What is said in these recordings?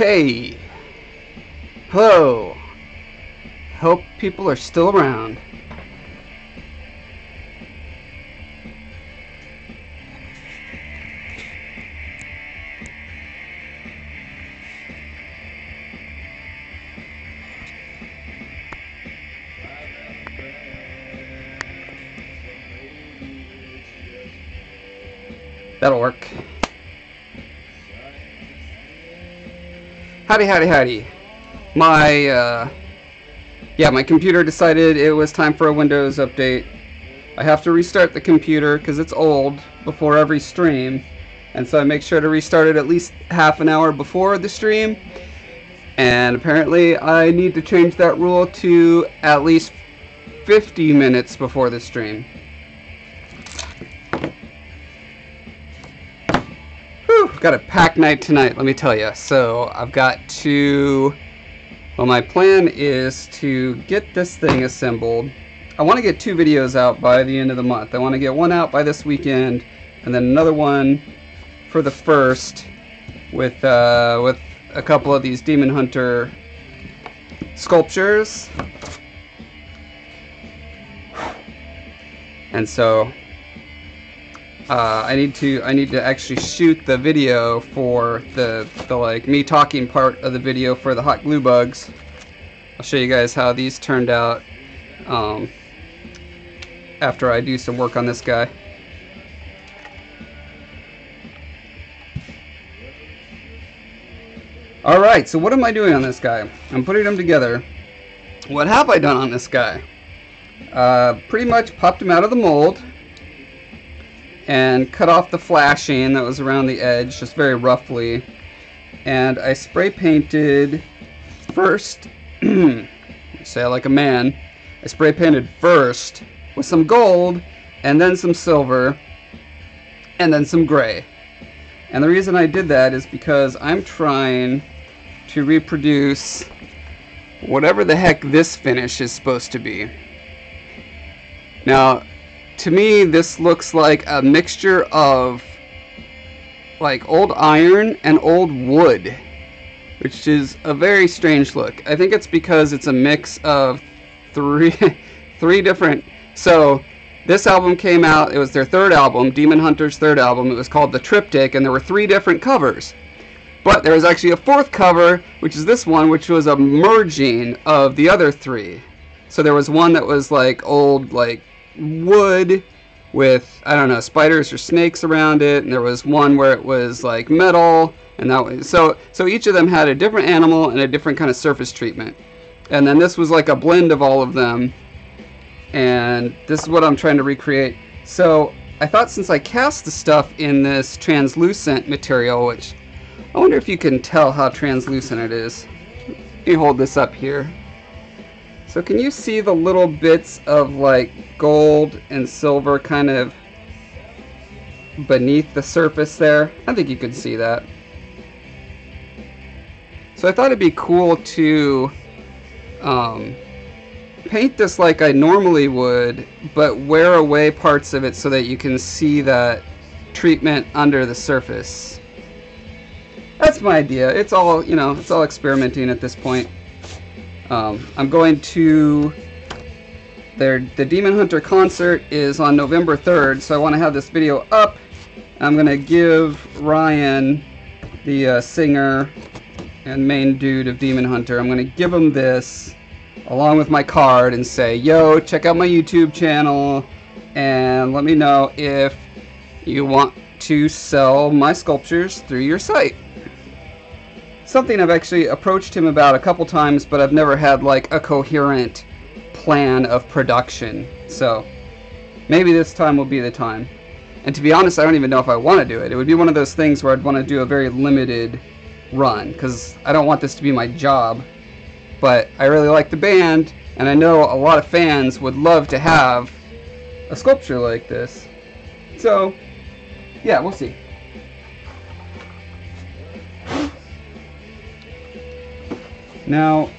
Hey! Hello! Hope people are still around. That'll work. Howdy, howdy, howdy. My computer decided it was time for a Windows update. I have to restart the computer because it's old before every stream. And so I make sure to restart it at least half an hour before the stream. And apparently I need to change that rule to at least 50 minutes before the stream. Got a packed night tonight, let me tell you. So I've got to, well, my plan is to get this thing assembled. I want to get 2 videos out by the end of the month. I want to get one out by this weekend, and then another one for the 1st with a couple of these Demon Hunter sculptures. And so I need to actually shoot the video for the like me talking part of the video for the hot glue bugs. I'll show you guys how these turned out after I do some work on this guy. Alright, so what am I doing on this guy? I'm putting them together. What have I done on this guy? Pretty much popped him out of the mold and cut off the flashing that was around the edge just very roughly, and I spray painted first say like a man, I spray painted first with some gold and then some silver and then some gray. And the reason I did that is because I'm trying to reproduce whatever the heck this finish is supposed to be. Now to me, this looks like a mixture of like old iron and old wood, which is a very strange look. I think it's because it's a mix of three different. So this album came out, it was their 3rd album, Demon Hunter's 3rd album. It was called the Triptych, and there were 3 different covers. But there was actually a 4th cover, which is this one, which was a merging of the other 3. So there was one that was like old, like wood with, I don't know, spiders or snakes around it, and there was one where it was like metal, and that was so each of them had a different animal and a different kind of surface treatment. And then this was like a blend of all of them, and this is what I'm trying to recreate. So I thought, since I cast the stuff in this translucent material, which I wonder if you can tell how translucent it is. Let me hold this up here. So can you see the little bits of like gold and silver kind of beneath the surface there? I think you can see that. So I thought it'd be cool to paint this like I normally would, but wear away parts of it so that you can see that treatment under the surface. That's my idea. It's all, you know, it's all experimenting at this point. I'm going to the Demon Hunter concert is on November 3rd, so I want to have this video up. I'm going to give Ryan, the singer and main dude of Demon Hunter, I'm going to give him this along with my card and say, yo, check out my YouTube channel and let me know if you want to sell my sculptures through your site. Something I've actually approached him about a couple times, but I've never had like a coherent plan of production. So maybe this time will be the time. And to be honest, I don't even know if I want to do it. It would be one of those things where I'd want to do a very limited run, because I don't want this to be my job. But I really like the band, and I know a lot of fans would love to have a sculpture like this. So yeah, we'll see. Now,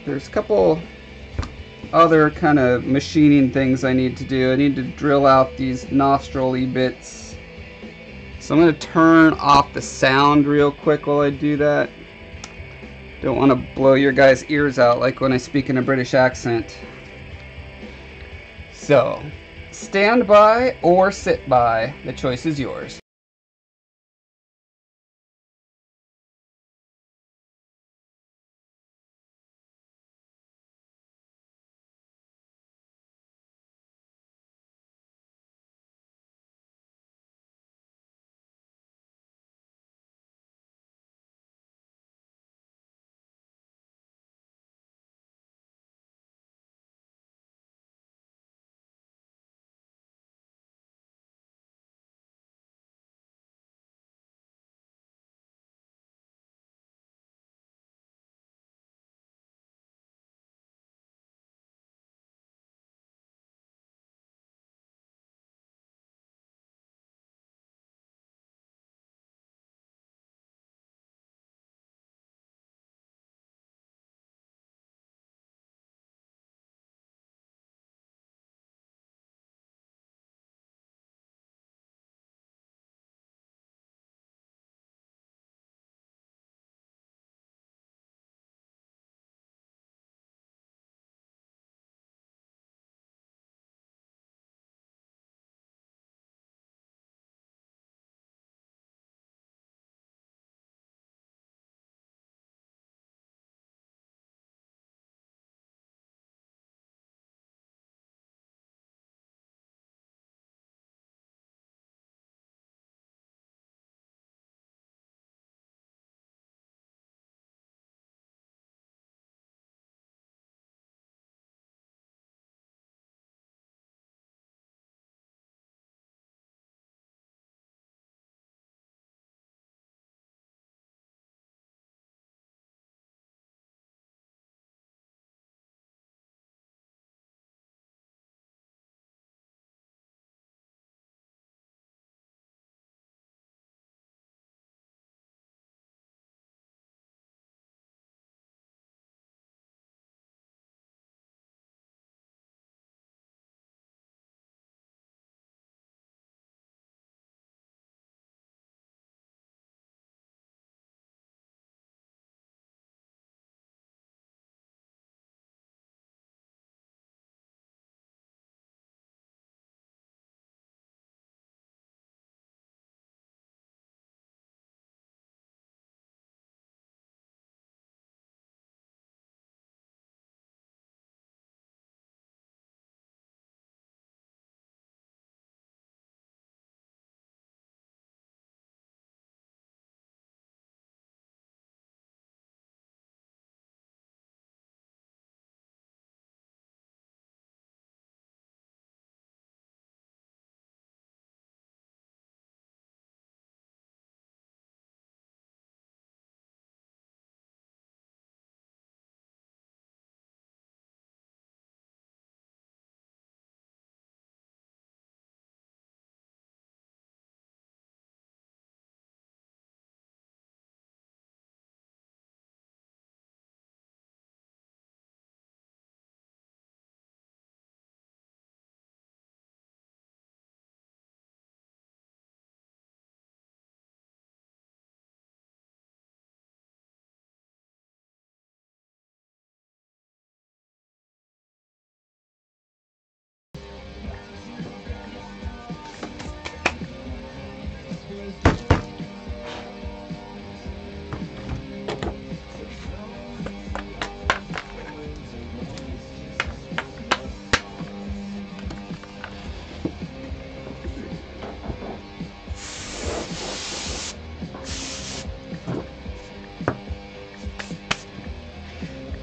there's a couple other kind of machining things I need to do. I need to drill out these nostril-y bits. So I'm going to turn off the sound real quick while I do that. Don't want to blow your guys' ears out like when I speak in a British accent. So, stand by or sit by. The choice is yours.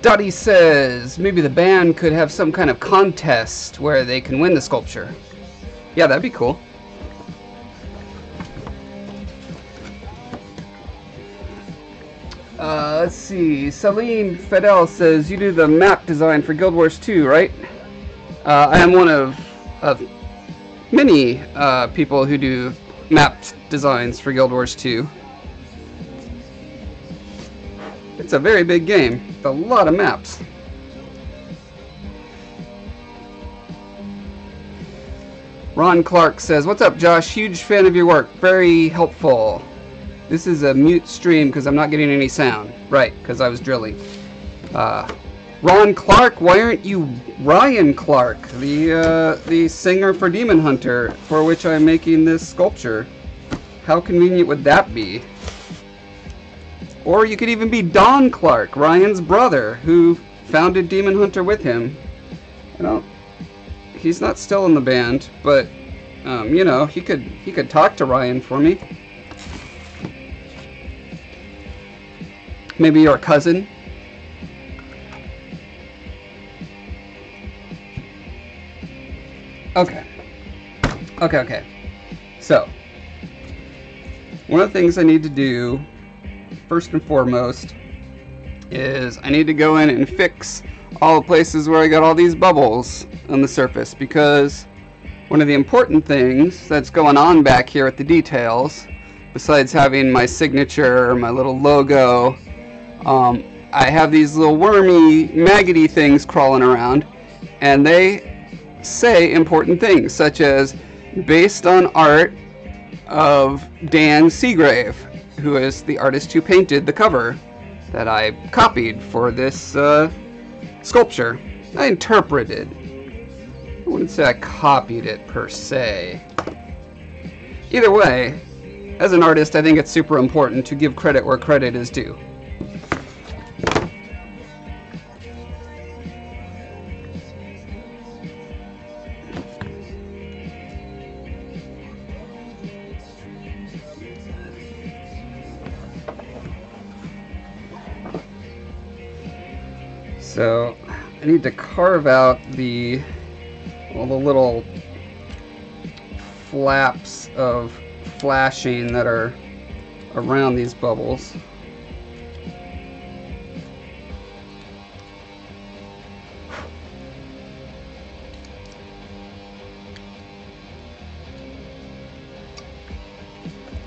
Dottie says maybe the band could have some kind of contest where they can win the sculpture. Yeah, that'd be cool. Let's see. Celine Fidel says you do the map design for Guild Wars 2, right? I am one of many people who do map designs for Guild Wars 2. It's a very big game with a lot of maps. Ron Clark says, "What's up, Josh? Huge fan of your work. Very helpful." This is a mute stream because I'm not getting any sound. Right, because I was drilling. Ron Clark, why aren't you Ryan Clark, the singer for Demon Hunter, for which I'm making this sculpture? How convenient would that be? Or you could even be Don Clark, Ryan's brother, who founded Demon Hunter with him. He's not still in the band, but you know, he could talk to Ryan for me. Maybe your cousin. Okay. So, one of the things I need to do, first and foremost, is I need to go in and fix all the places where I got all these bubbles on the surface, because one of the important things that's going on back here at the details, besides having my signature, my little logo, I have these little wormy, maggoty things crawling around, and they say important things, such as based on art of Dan Seagrave, who is the artist who painted the cover that I copied for this sculpture. I interpreted. I wouldn't say I copied it per se. Either way, as an artist, I think it's super important to give credit where credit is due. So I need to carve out all the little flaps of flashing that are around these bubbles.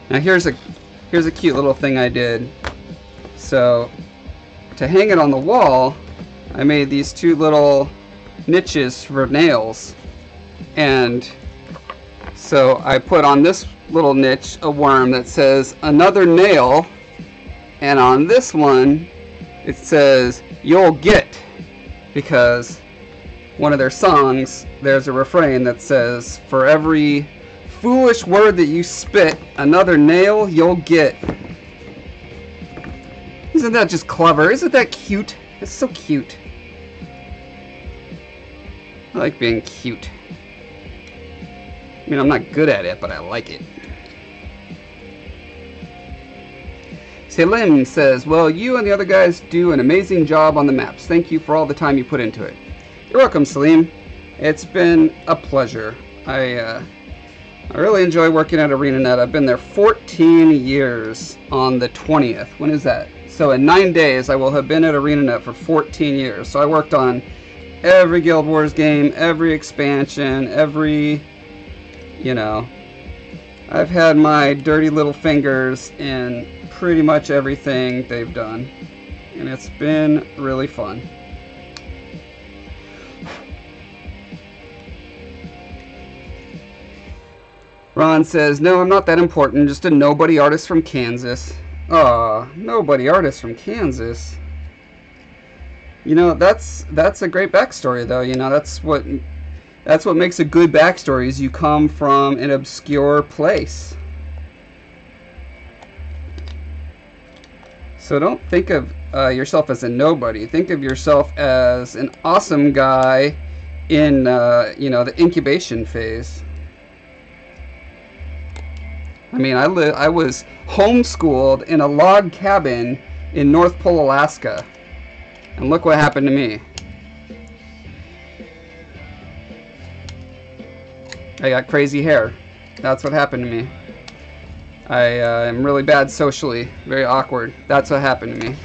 Now here's a cute little thing I did. So to hang it on the wall, I made these two little niches for nails, and so I put on this little niche a worm that says another nail, and on this one it says you'll get, because one of their songs, there's a refrain that says for every foolish word that you spit, another nail you'll get. Isn't that just clever? Isn't that cute? It's so cute. I like being cute. I mean, I'm not good at it, but I like it. Selim says, well, you and the other guys do an amazing job on the maps. Thank you for all the time you put into it. You're welcome, Selim. It's been a pleasure. I really enjoy working at ArenaNet. I've been there 14 years on the 20th. When is that? So in 9 days, I will have been at ArenaNet for 14 years. So I worked on every Guild Wars game, every expansion, every, you know, I've had my dirty little fingers in pretty much everything they've done, and it's been really fun. Ron says, no, I'm not that important, just a nobody artist from Kansas. Aw, nobody artist from Kansas. You know, that's a great backstory, though. You know, that's what makes a good backstory, is you come from an obscure place. So don't think of yourself as a nobody. Think of yourself as an awesome guy in you know, the incubation phase. I mean, I was homeschooled in a log cabin in North Pole, Alaska. And look what happened to me. I got crazy hair. That's what happened to me. I am really bad socially. Very awkward. That's what happened to me.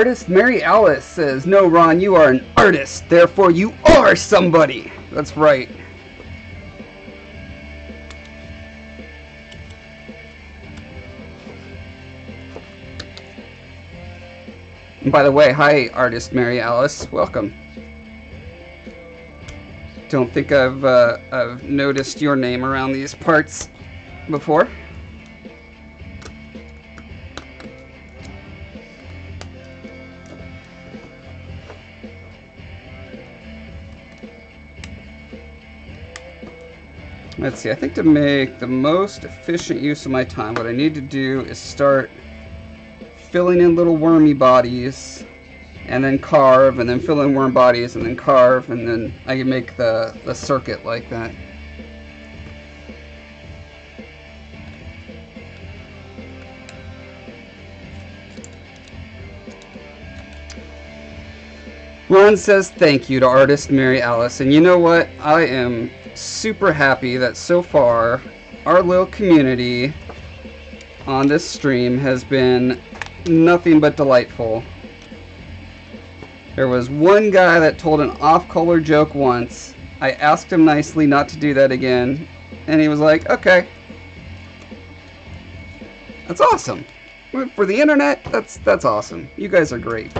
Artist Mary Alice says, no, Ron, you are an artist, therefore you are somebody. That's right. And by the way, hi, Artist Mary Alice. Welcome. Don't think I've noticed your name around these parts before. Let's see, I think to make the most efficient use of my time, what I need to do is start filling in little wormy bodies, and then carve, and then fill in worm bodies, and then carve, and then I can make the circuit like that. Ron says thank you to Artist Mary Alice, and you know what? I am super happy that so far our little community on this stream has been nothing but delightful. There was one guy that told an off-color joke once. I asked him nicely not to do that again, and he was like, okay. That's awesome. For the internet, that's awesome. You guys are great.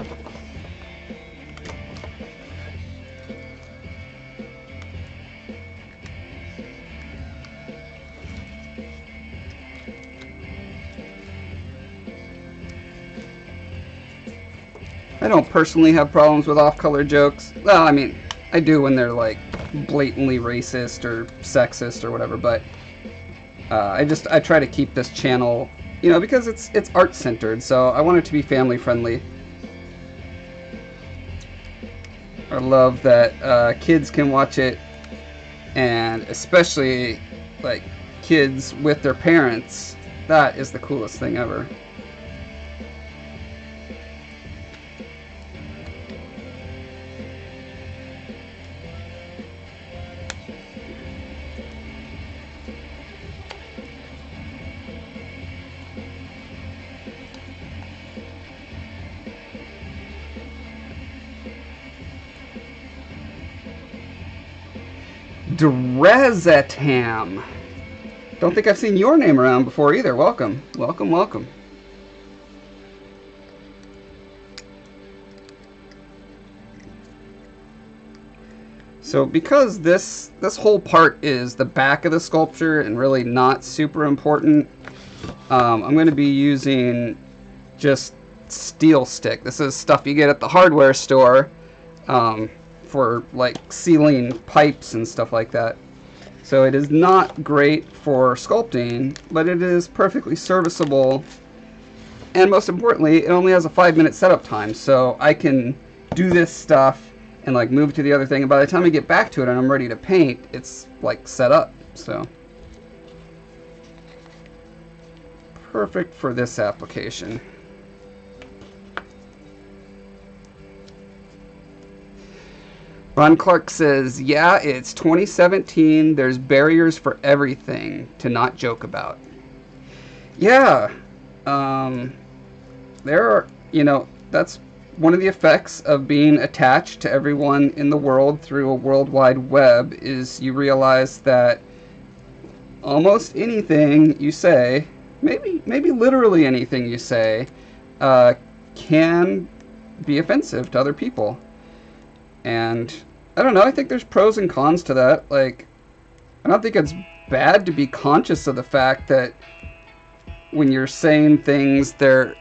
I don't personally have problems with off-color jokes. Well, I mean, I do when they're like blatantly racist or sexist or whatever, but I try to keep this channel, you know, because it's art-centered, so I want it to be family-friendly. I love that kids can watch it, and especially like kids with their parents. That is the coolest thing ever. Drezatam. Don't think I've seen your name around before either. Welcome. Welcome, welcome. So because this whole part is the back of the sculpture and really not super important, I'm going to be using just steel stick. This is stuff you get at the hardware store. For like sealing pipes and stuff like that. So it is not great for sculpting, but it is perfectly serviceable, and most importantly, it only has a 5-minute setup time, so I can do this stuff and like move to the other thing, and by the time I get back to it and I'm ready to paint, it's like set up. So perfect for this application. Ron Clark says, yeah, it's 2017. There's barriers for everything to not joke about. Yeah. There are, you know, that's one of the effects of being attached to everyone in the world through a World Wide Web is you realize that almost anything you say, maybe literally anything you say, can be offensive to other people. And I don't know, I think there's pros and cons to that. Like, I don't think it's bad to be conscious of the fact that when you're saying things, there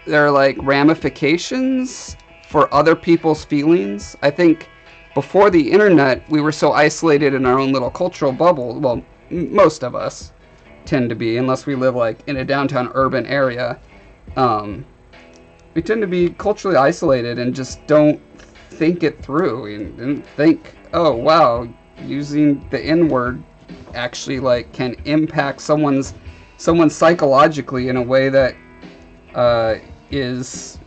are like ramifications for other people's feelings. I think before the internet, we were so isolated in our own little cultural bubble. Well, most of us tend to be, unless we live like in a downtown urban area. We tend to be culturally isolated and just don't think it through and think, oh wow, using the N-word actually like can impact someone psychologically in a way that is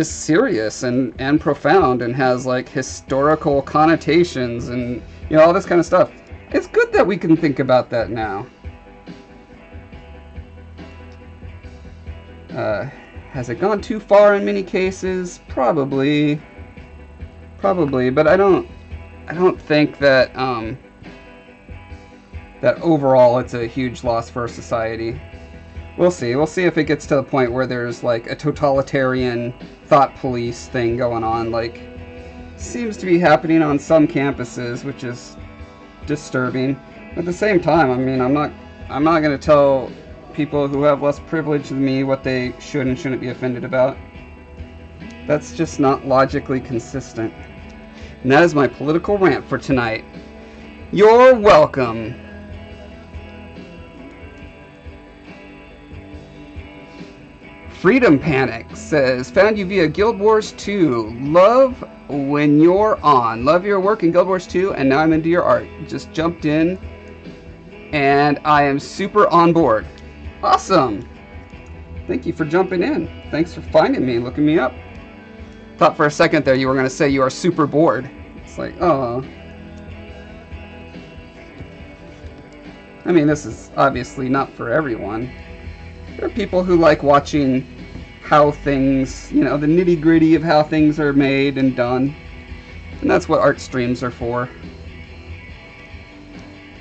serious and profound and has like historical connotations and, you know, all this kind of stuff. It's good that we can think about that now. Has it gone too far in many cases? Probably, but I don't think that that overall it's a huge loss for society. We'll see. We'll see if it gets to the point where there's like a totalitarian thought police thing going on, like seems to be happening on some campuses, which is disturbing. At the same time, I mean, I'm not going to tell people who have less privilege than me what they should and shouldn't be offended about. That's just not logically consistent. And that is my political rant for tonight. You're welcome. Freedom Panic says, found you via Guild Wars 2. Love when you're on. Love your work in Guild Wars 2, and now I'm into your art. Just jumped in, and I am super on board. Awesome. Thank you for jumping in. Thanks for finding me, looking me up. Thought for a second there you were going to say you are super bored. It's like, oh. I mean, this is obviously not for everyone. There are people who like watching how things, you know, the nitty-gritty of how things are made and done. And that's what art streams are for.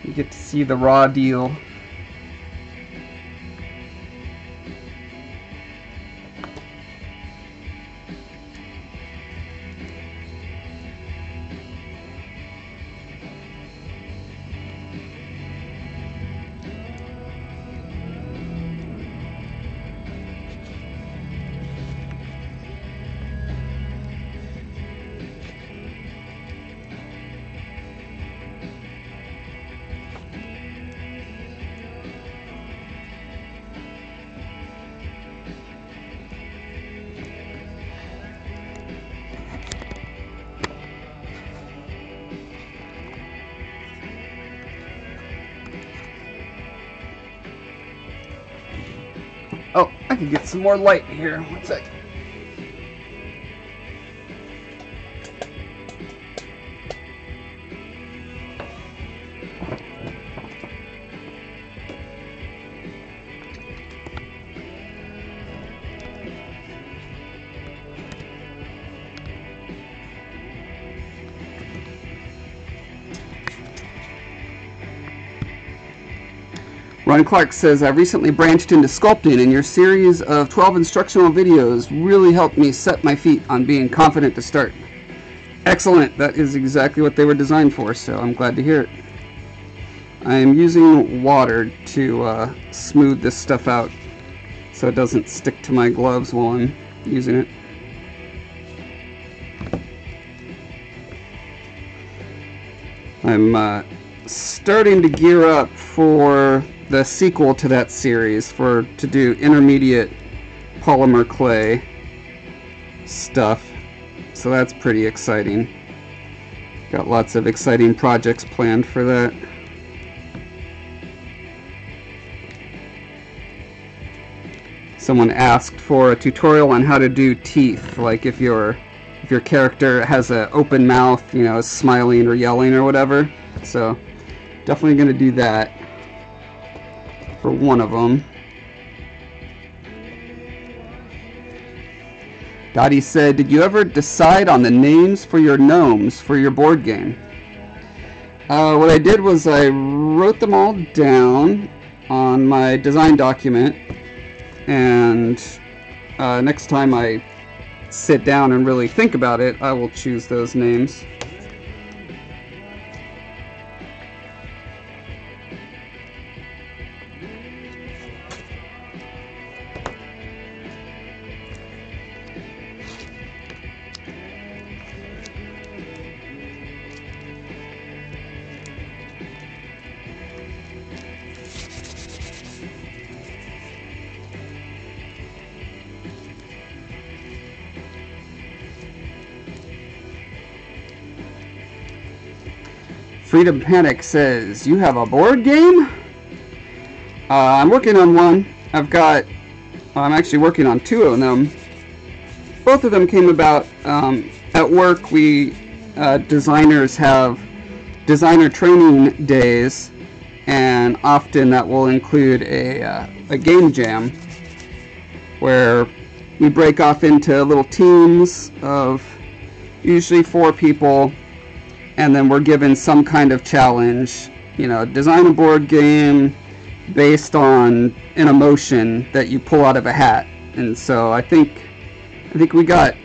You get to see the raw deal. Oh, I can get some more light here. One second. Ron Clark says, I recently branched into sculpting, and your series of 12 instructional videos really helped me set my feet on being confident to start. Excellent. That is exactly what they were designed for, so I'm glad to hear it. I am using water to smooth this stuff out so it doesn't stick to my gloves while I'm using it. I'm starting to gear up for the sequel to that series, to do intermediate polymer clay stuff, so that's pretty exciting. Got lots of exciting projects planned for that. Someone asked for a tutorial on how to do teeth, like if your character has an open mouth, you know, is smiling or yelling or whatever. So definitely going to do that for one of them. Dottie said, did you ever decide on the names for your gnomes for your board game? What I did was I wrote them all down on my design document, and next time I sit down and really think about it, I will choose those names. Freedom Panic says, you have a board game? I'm working on one. I'm actually working on two of them. Both of them came about at work. We designers have designer training days, and often that will include a game jam where we break off into little teams of usually 4 people, and then we're given some kind of challenge. You know, design a board game based on an emotion that you pull out of a hat. And so I think we got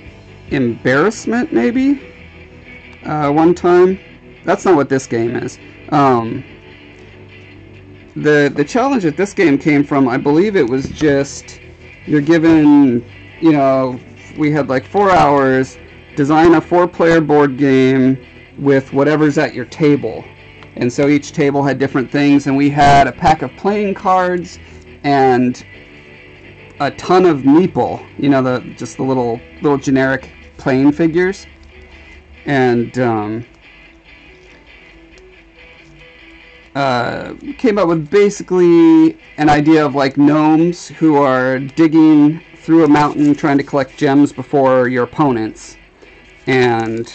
embarrassment maybe one time. That's not what this game is. The challenge that this game came from, I believe it was just, you're given, you know, we had like 4 hours, design a 4-player board game with whatever's at your table. And so each table had different things, and we had a pack of playing cards and a ton of meeple, you know, just the little generic playing figures. And came up with basically an idea of like gnomes who are digging through a mountain trying to collect gems before your opponents. And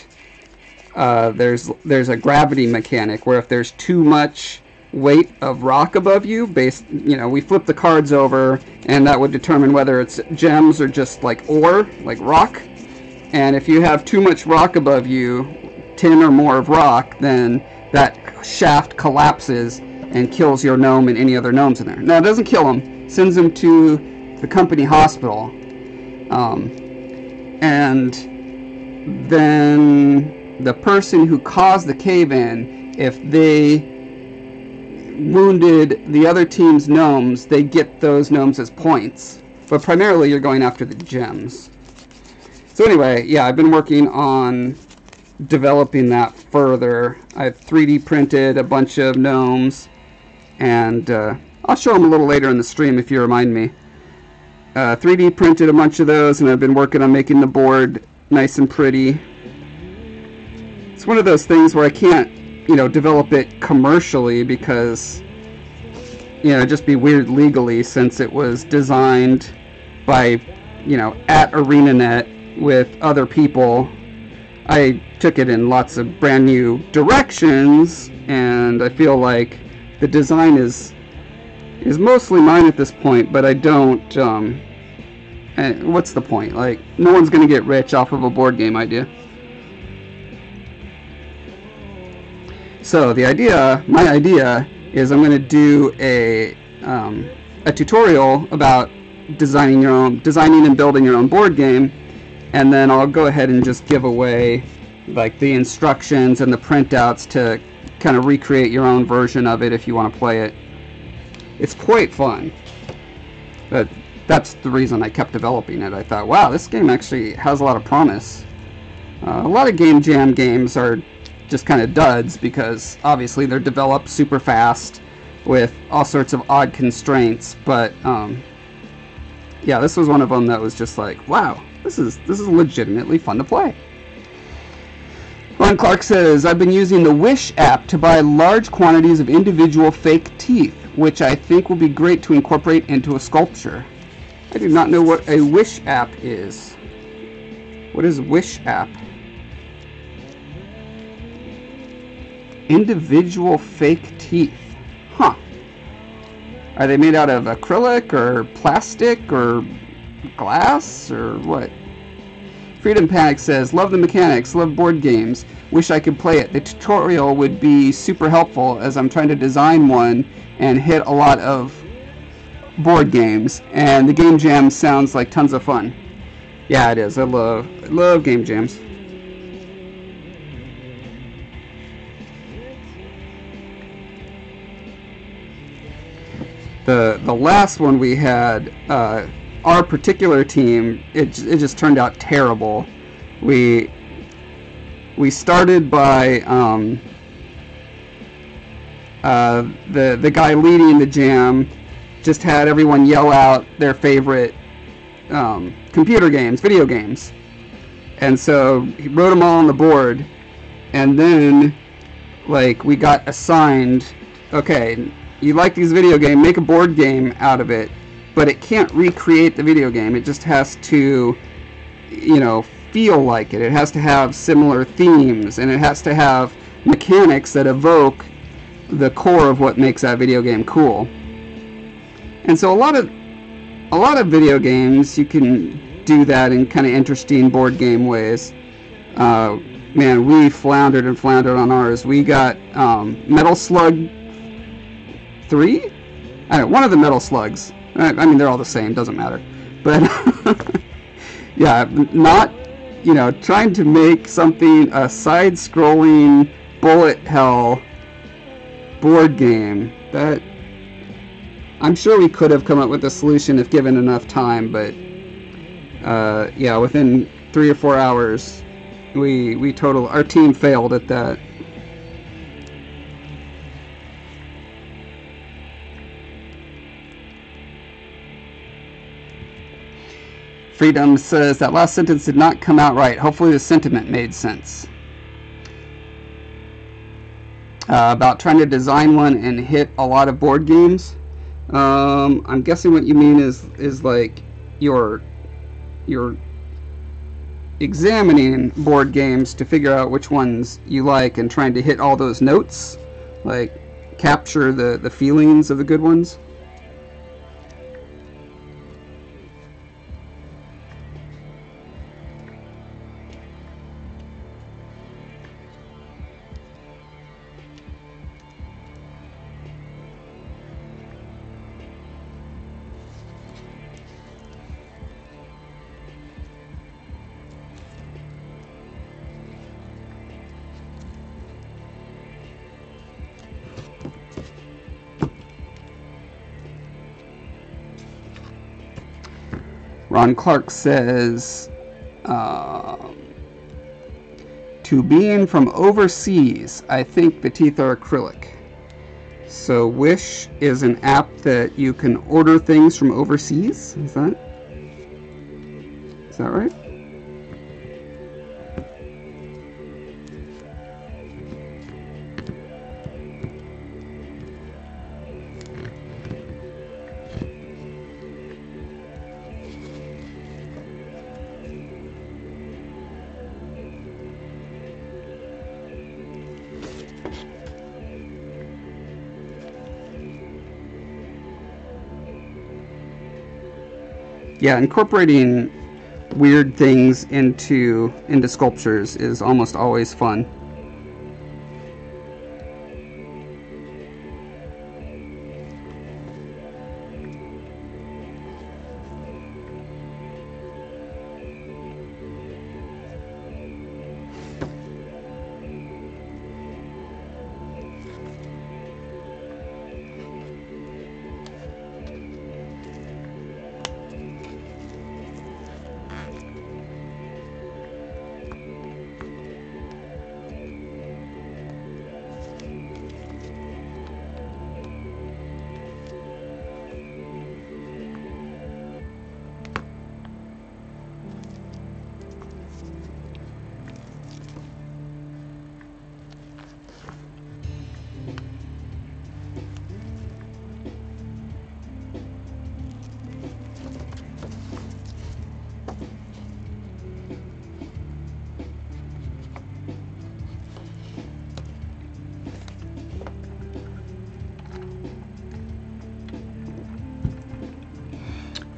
there's a gravity mechanic where if there's too much weight of rock above you, you know, we flip the cards over, and that would determine whether it's gems or just like ore, like rock. And if you have too much rock above you, 10 or more of rock, then that shaft collapses and kills your gnome and any other gnomes in there. Now, it doesn't kill them, sends them to the company hospital. And then the person who caused the cave-in, if they wounded the other team's gnomes, they get those gnomes as points. But primarily, you're going after the gems. So anyway, yeah, I've been working on developing that further. I've 3D printed a bunch of gnomes, and I'll show them a little later in the stream if you remind me. 3D printed a bunch of those, and I've been working on making the board nice and pretty. It's one of those things where I can't, you know, develop it commercially because, you know, it'd just be weird legally since it was designed by, you know, at ArenaNet with other people. I took it in lots of brand new directions, and I feel like the design is mostly mine at this point, but I don't, what's the point? Like, no one's going to get rich off of a board game idea. So the idea, my idea, is I'm going to do a tutorial about designing and building your own board game, and then I'll go ahead and just give away like the instructions and the printouts to kind of recreate your own version of it if you want to play it. It's quite fun. But that's the reason I kept developing it. I thought, wow, this game actually has a lot of promise. A lot of Game Jam games are just kind of duds because obviously they're developed super fast with all sorts of odd constraints, but yeah, this was one of them that was just like, wow, this is legitimately fun to play. Ron Clark says, I've been using the Wish app to buy large quantities of individual fake teeth, which I think will be great to incorporate into a sculpture. I do not know what a Wish app is. What is Wish app? Individual fake teeth. Huh. Are they made out of acrylic or plastic or glass or what? Freedom Panic says, love the mechanics, love board games, wish I could play it. The tutorial would be super helpful as I'm trying to design one and hit a lot of board games, and the Game Jam sounds like tons of fun. Yeah, it is. I love Game Jams. The last one we had, our particular team, it just turned out terrible. We started by the guy leading the jam just had everyone yell out their favorite computer games, video games, and so he wrote them all on the board, and then like we got assigned, okay, you like these video games, make a board game out of it. But it can't recreate the video game. It just has to, you know, feel like it. It has to have similar themes, and it has to have mechanics that evoke the core of what makes that video game cool. And so a lot of video games, you can do that in kind of interesting board game ways. Man, we floundered and floundered on ours. We got Metal Slug 3? I don't know, one of the Metal Slugs. I mean, they're all the same, doesn't matter. But, yeah, not, you know, trying to make something, a side-scrolling bullet hell board game, that I'm sure we could have come up with a solution if given enough time, but yeah, within 3 or 4 hours our team failed at that. Freedom says that last sentence did not come out right. Hopefully the sentiment made sense. About trying to design one and hit a lot of board games. I'm guessing what you mean is like you're examining board games to figure out which ones you like and trying to hit all those notes, like capture the feelings of the good ones. Ron Clark says, to being from overseas, I think the teeth are acrylic. So Wish is an app that you can order things from overseas? Is that right? Yeah, incorporating weird things into sculptures is almost always fun.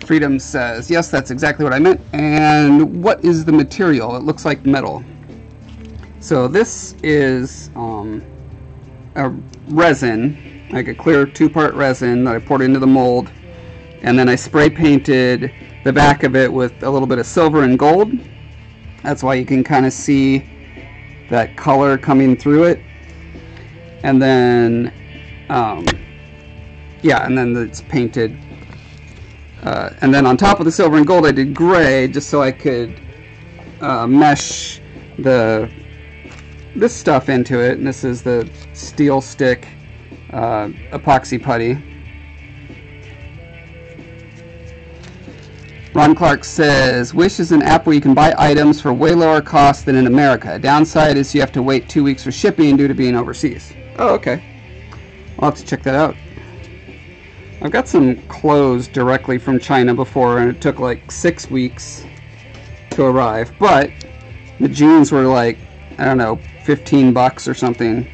Freedom says, yes, that's exactly what I meant. And what is the material? It looks like metal. So this is a resin, like a clear 2-part resin that I poured into the mold. And then I spray painted the back of it with a little bit of silver and gold. That's why you can kind of see that color coming through it. And then, yeah, and then it's painted. And then on top of the silver and gold I did gray just so I could mesh this stuff into it, and this is the steel stick epoxy putty. Ron Clark says, Wish is an app where you can buy items for way lower cost than in America. Downside is you have to wait 2 weeks for shipping due to being overseas. Oh, okay. I'll have to check that out. I've got some clothes directly from China before, and it took like 6 weeks to arrive, but the jeans were like, I don't know, $15 or something.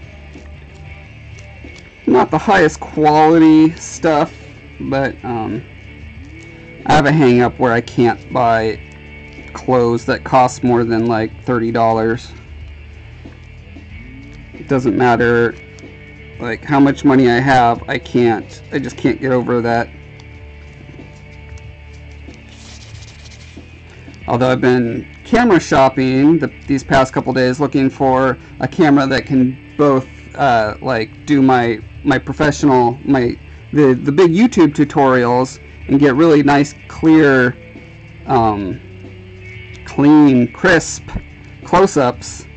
Not the highest quality stuff, but I have a hang-up where I can't buy clothes that cost more than like $30. It doesn't matter like how much money I have, I just can't get over that. Although I've been camera shopping these past couple days, looking for a camera that can both like do my professional, the big YouTube tutorials and get really nice, clear, clean, crisp close-ups,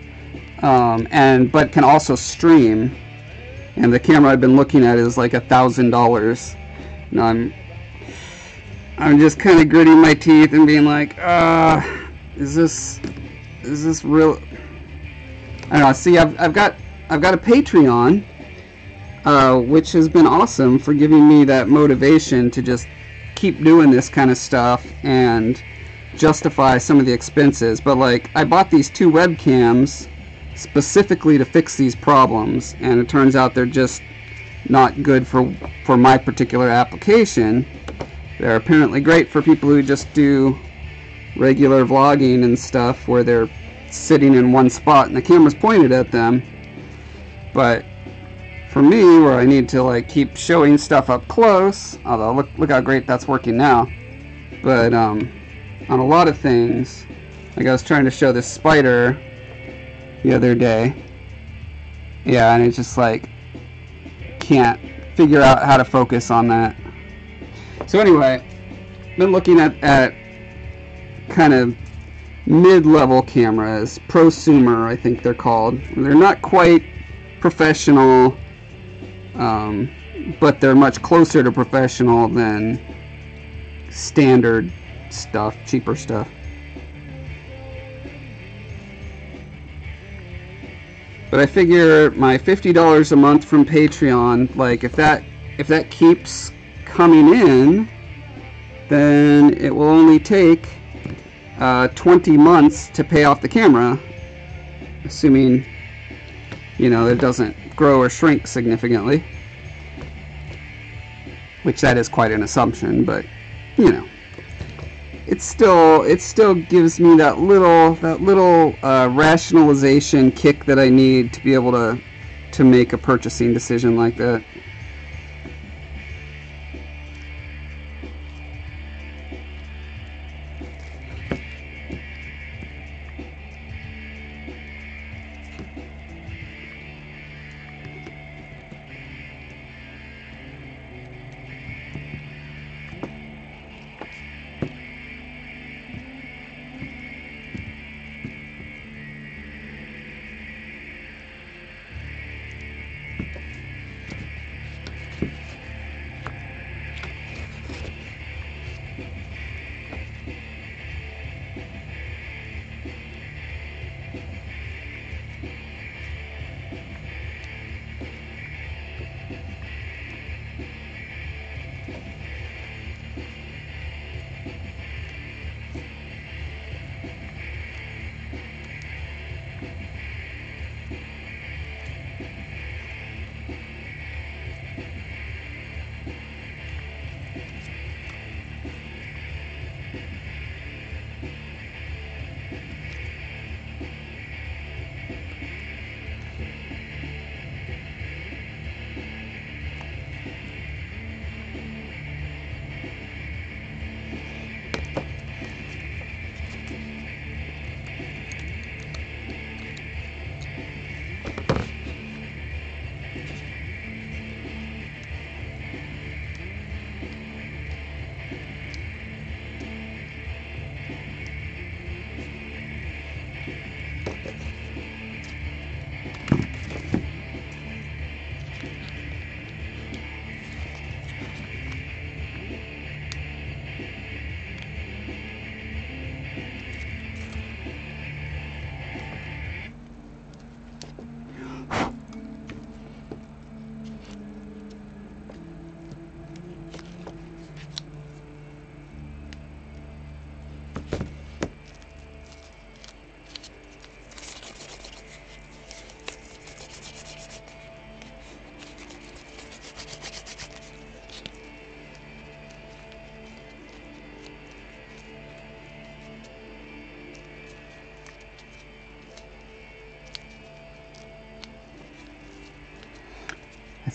but can also stream. And the camera I've been looking at is like $1,000. And I'm just kind of gritting my teeth and being like, is this real? I don't know. See, I've got a Patreon, which has been awesome for giving me that motivation to just keep doing this kind of stuff and justify some of the expenses. But like, I bought these 2 webcams specifically to fix these problems, and it turns out they're just not good for my particular application. They're apparently great for people who just do regular vlogging and stuff where they're sitting in one spot and the camera's pointed at them. But for me, where I need to like keep showing stuff up close, although look how great that's working now, but on a lot of things, like I was trying to show this spider the other day, yeah, and it's just like can't figure out how to focus on that. So anyway, been looking at kind of mid-level cameras, prosumer I think they're called. They're not quite professional, but they're much closer to professional than standard stuff, cheaper stuff. But I figure my $50 a month from Patreon, like if that keeps coming in, then it will only take 20 months to pay off the camera, assuming, you know, it doesn't grow or shrink significantly, which that is quite an assumption, but you know, it still gives me that little rationalization kick that I need to be able to make a purchasing decision like that.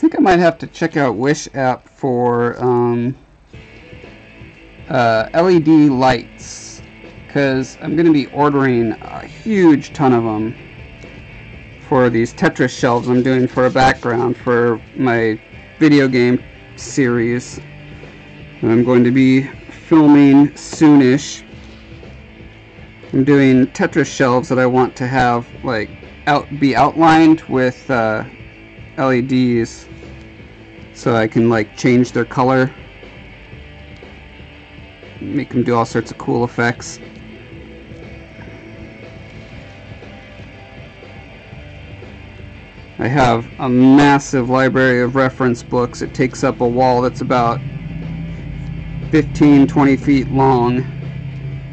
think I might have to check out Wish app for LED lights, because I'm going to be ordering a huge ton of them for these Tetris shelves I'm doing for a background for my video game series I'm going to be filming soonish. I'm doing Tetris shelves that I want to have like be outlined with LEDs so I can like change their color, make them do all sorts of cool effects. I have a massive library of reference books. It takes up a wall that's about 15-20 feet long,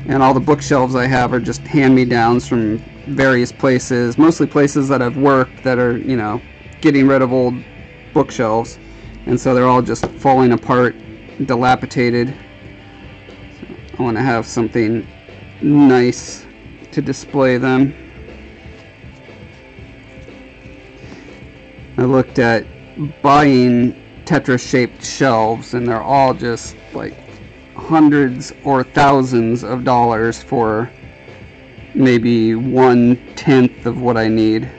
and all the bookshelves I have are just hand-me-downs from various places, mostly places that I've worked that are, you know, getting rid of old bookshelves, and so they're all just falling apart, dilapidated. So I want to have something nice to display them. I looked at buying Tetris-shaped shelves, and they're all just like hundreds or thousands of dollars for maybe 1/10 of what I need.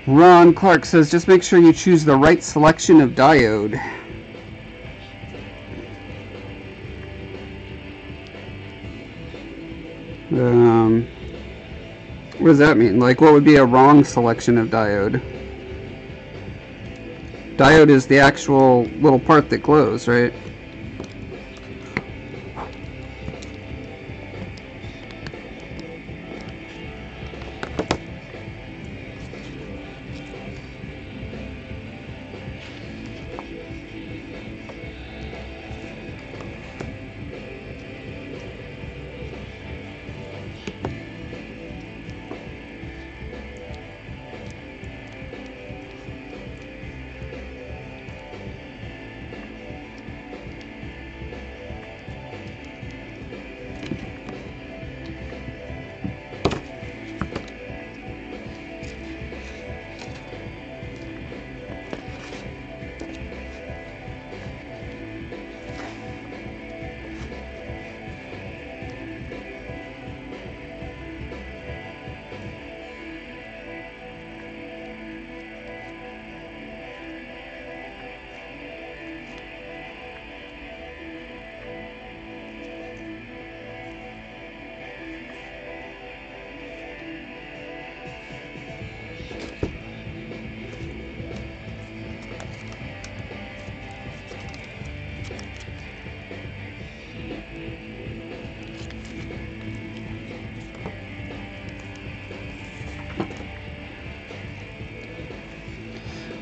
Ron Clark says, just make sure you choose the right selection of diode. What does that mean? Like, what would be a wrong selection of diode? Diode is the actual little part that glows, right?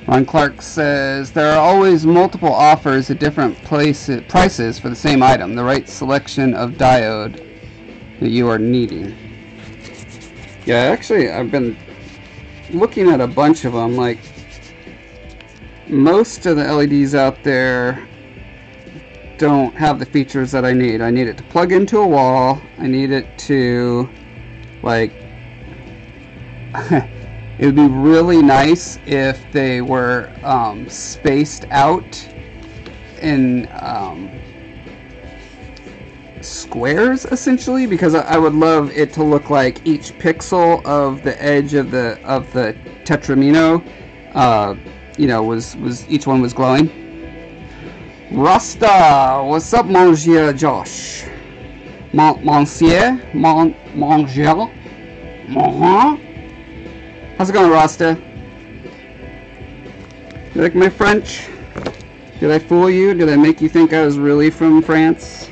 Ron Clark says, there are always multiple offers at different prices for the same item. The right selection of diode that you are needing. Yeah, actually, I've been looking at a bunch of them. Like, most of the LEDs out there don't have the features that I need. I need it to plug into a wall. I need it to, like... It would be really nice if they were spaced out in squares, essentially, because I would love it to look like each pixel of the edge of the tetramino, you know, was each one was glowing. Rasta, what's up, Monsieur Josh? Monsieur. How's it going, Rasta? You like my French? Did I fool you? Did I make you think I was really from France?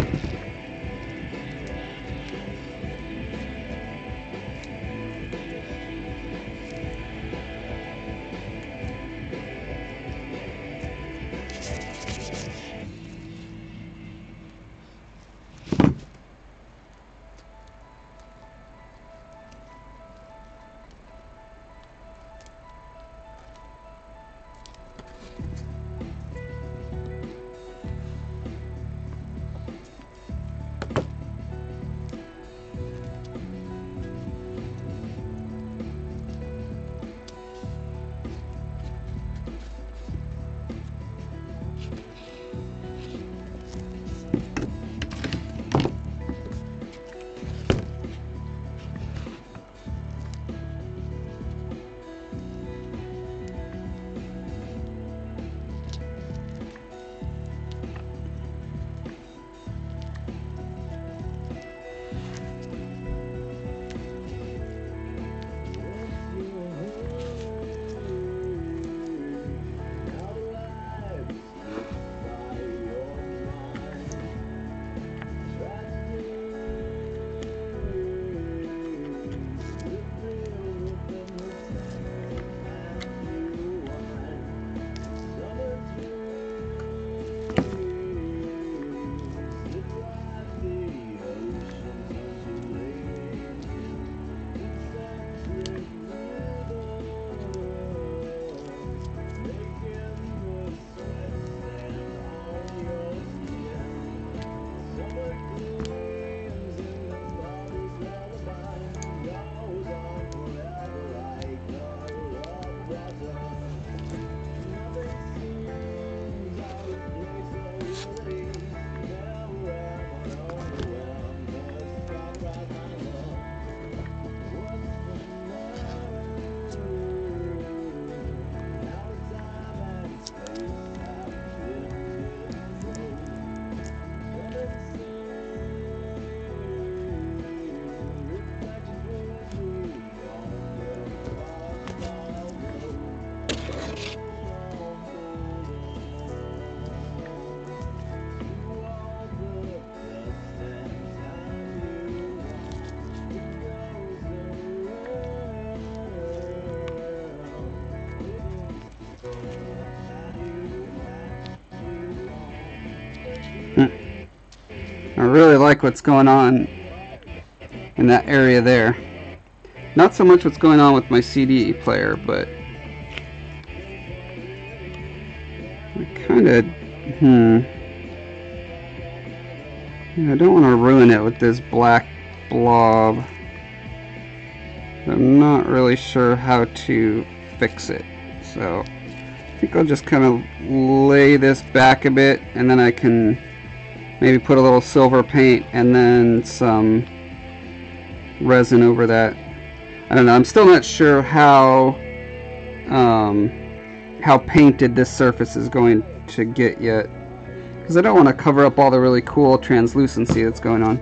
I really like what's going on in that area there. Not so much what's going on with my CD player, but I kind of, I don't want to ruin it with this black blob. I'm not really sure how to fix it, so I think I'll just kind of lay this back a bit, and then I can maybe put a little silver paint and then some resin over that. I don't know, I'm still not sure how painted this surface is going to get yet, because I don't want to cover up all the really cool translucency that's going on.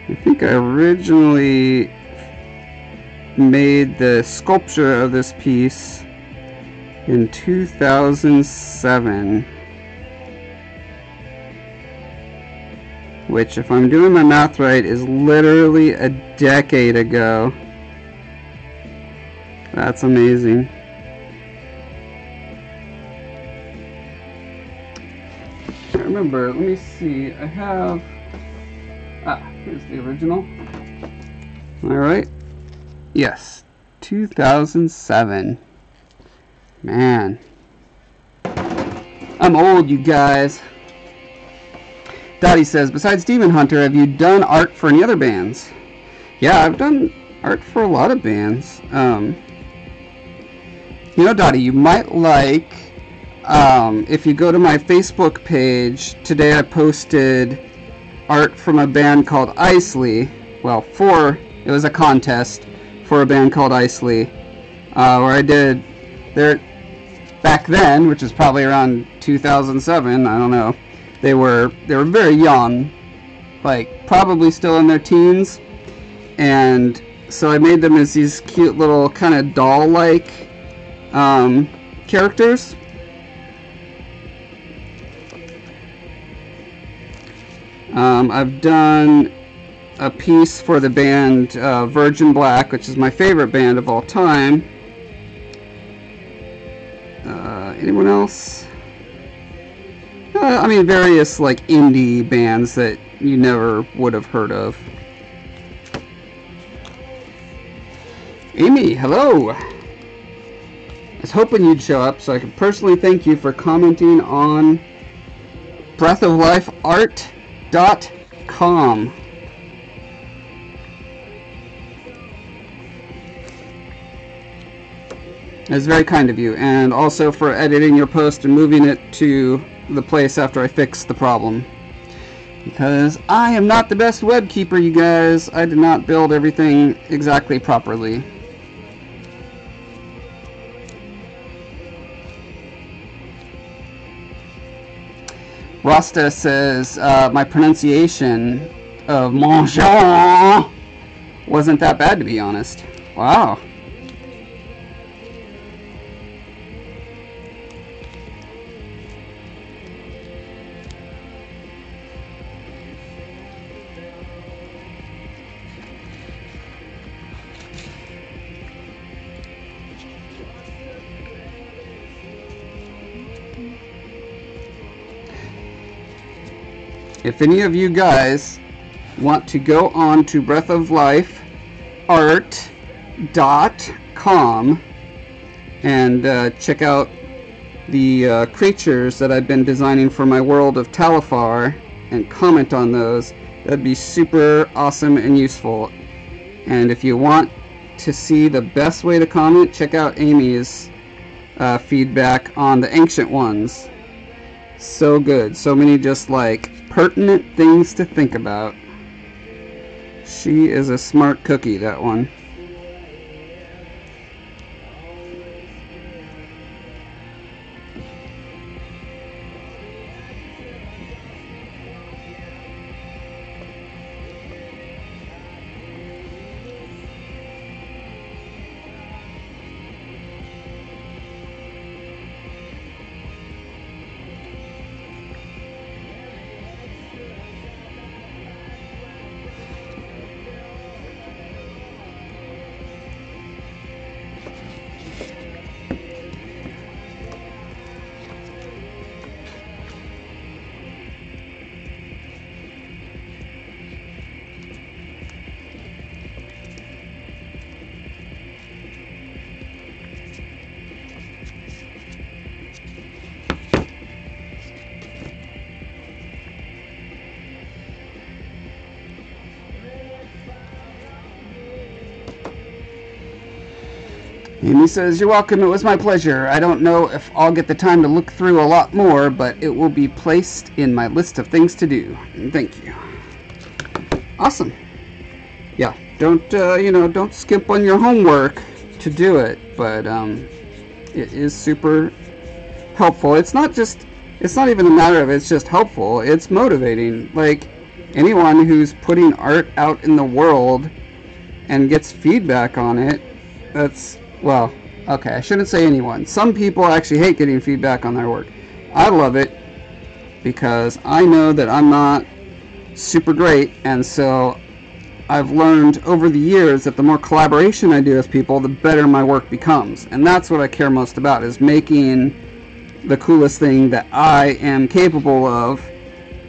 I think I originally made the sculpture of this piece in 2007, which, if I'm doing my math right, is literally a decade ago. That's amazing. I remember, let me see, I have, here's the original. Alright. Yes, 2007. Man. I'm old, you guys. Dottie says, besides Demon Hunter, have you done art for any other bands? Yeah, I've done art for a lot of bands. You know, Dottie, you might like, if you go to my Facebook page, today I posted art from a band called Isley. Well, it was a contest for a band called Isley, where I did their, back then, which is probably around 2007, I don't know, they were very young, like probably still in their teens, and so I made them as these cute little kind of doll-like characters. I've done a piece for the band Virgin Black, which is my favorite band of all time. Anyone else? I mean, various like indie bands that you never would have heard of. Amy, hello! I was hoping you'd show up so I could personally thank you for commenting on breathoflifeart.com. That's very kind of you, and also for editing your post and moving it to the place after I fixed the problem. Because I am not the best web keeper, you guys. I did not build everything exactly properly. Rasta says, my pronunciation of mon Jean wasn't that bad, to be honest. Wow. If any of you guys want to go on to breathoflifeart.com and check out the creatures that I've been designing for my world of Talifar and comment on those, that'd be super awesome and useful. And if you want to see the best way to comment, check out Amy's feedback on the ancient ones. So good. So many just like pertinent things to think about. She is a smart cookie, that one. Amy says, you're welcome, it was my pleasure. I don't know if I'll get the time to look through a lot more, but it will be placed in my list of things to do. And thank you. Awesome. Yeah, don't, don't skimp on your homework to do it, but it is super helpful. It's not even a matter of it's just helpful, it's motivating. Like, anyone who's putting art out in the world and gets feedback on it, that's... Well, okay, I shouldn't say anyone. Some people actually hate getting feedback on their work. I love it because I know that I'm not super great, and so I've learned over the years that the more collaboration I do with people, the better my work becomes. And that's what I care most about, is making the coolest thing that I am capable of.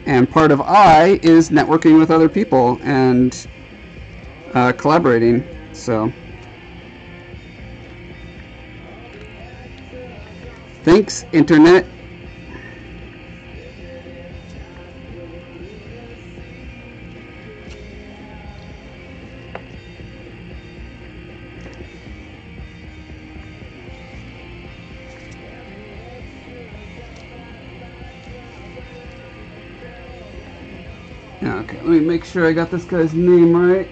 And part of I is networking with other people and collaborating. So thanks, Internet. Okay, let me make sure I got this guy's name right.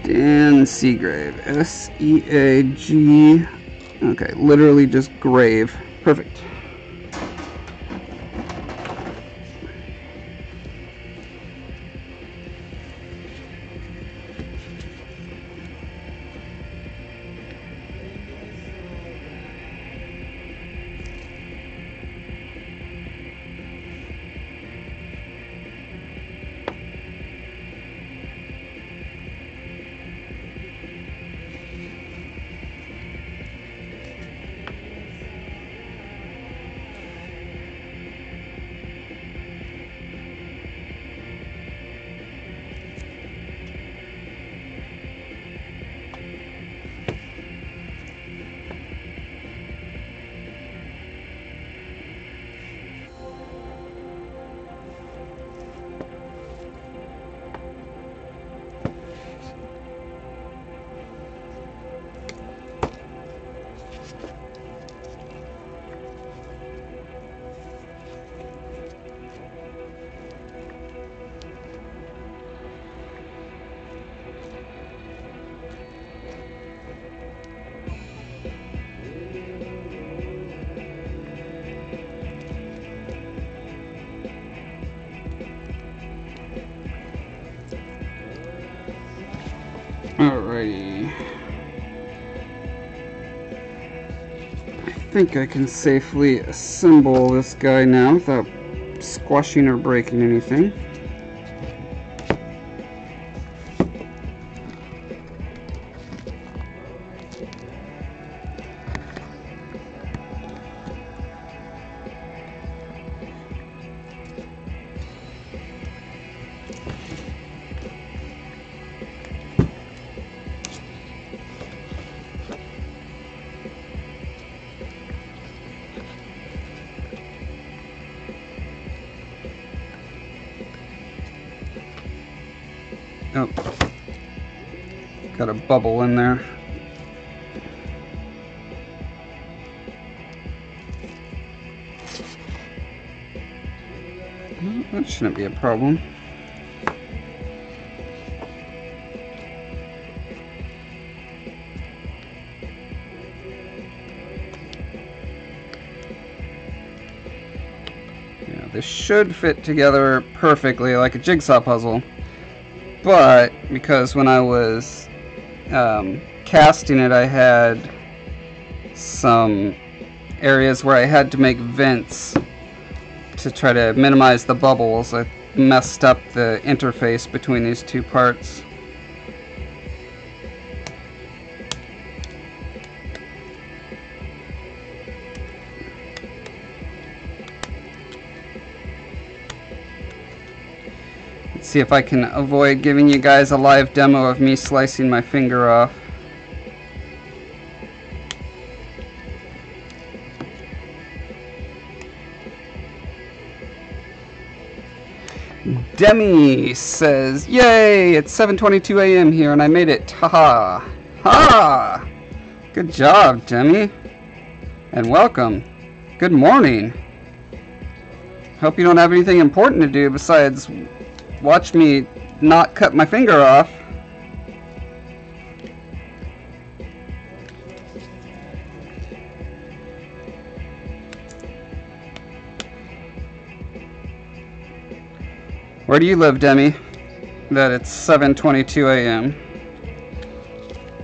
Dan Seagrave. S-E-A-G. Okay, literally just grave. Perfect. Alrighty. I think I can safely assemble this guy now without squashing or breaking anything. Oh, got a bubble in there. Well, that shouldn't be a problem. Yeah, this should fit together perfectly like a jigsaw puzzle. But because when I was casting it, I had some areas where I had to make vents to try to minimize the bubbles. I messed up the interface between these two parts. See if I can avoid giving you guys a live demo of me slicing my finger off. Demi says, "Yay! It's 7:22 a.m. here, and I made it. Haha! Ha! Good job, Demi, and welcome. Good morning. Hope you don't have anything important to do besides watch me not cut my finger off." Where do you live, Demi? That it's 7:22 a.m.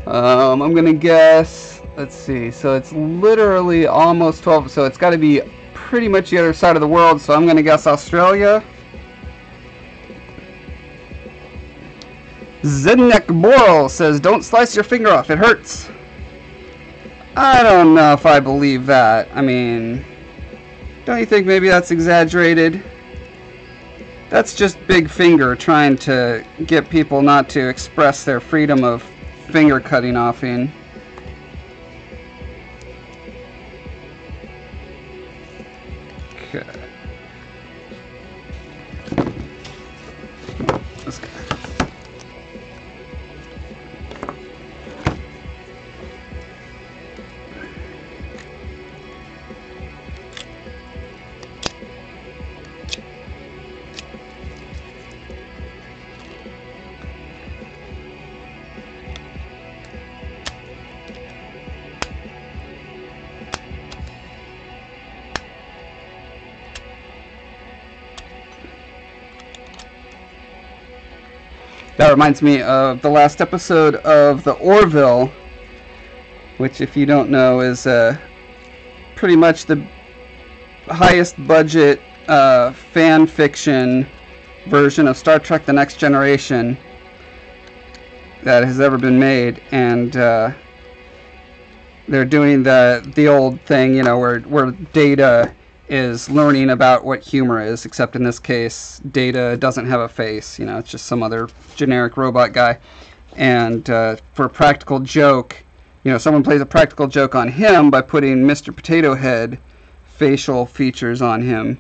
I'm gonna guess, let's see, so it's literally almost 12, so it's got to be pretty much the other side of the world, so I'm gonna guess Australia. Zednek Boral says, don't slice your finger off, it hurts. I don't know if I believe that. I mean, don't you think maybe that's exaggerated? That's just Big Finger trying to get people not to express their freedom of finger cutting offing. Okay. Let's go. That reminds me of the last episode of the Orville, which, if you don't know, is pretty much the highest budget fan fiction version of Star Trek: The Next Generation that has ever been made. And they're doing the old thing, you know, where Data is learning about what humor is, except in this case, Data doesn't have a face. You know, it's just some other generic robot guy. And for a practical joke, you know, someone plays a practical joke on him by putting Mr. Potato Head facial features on him.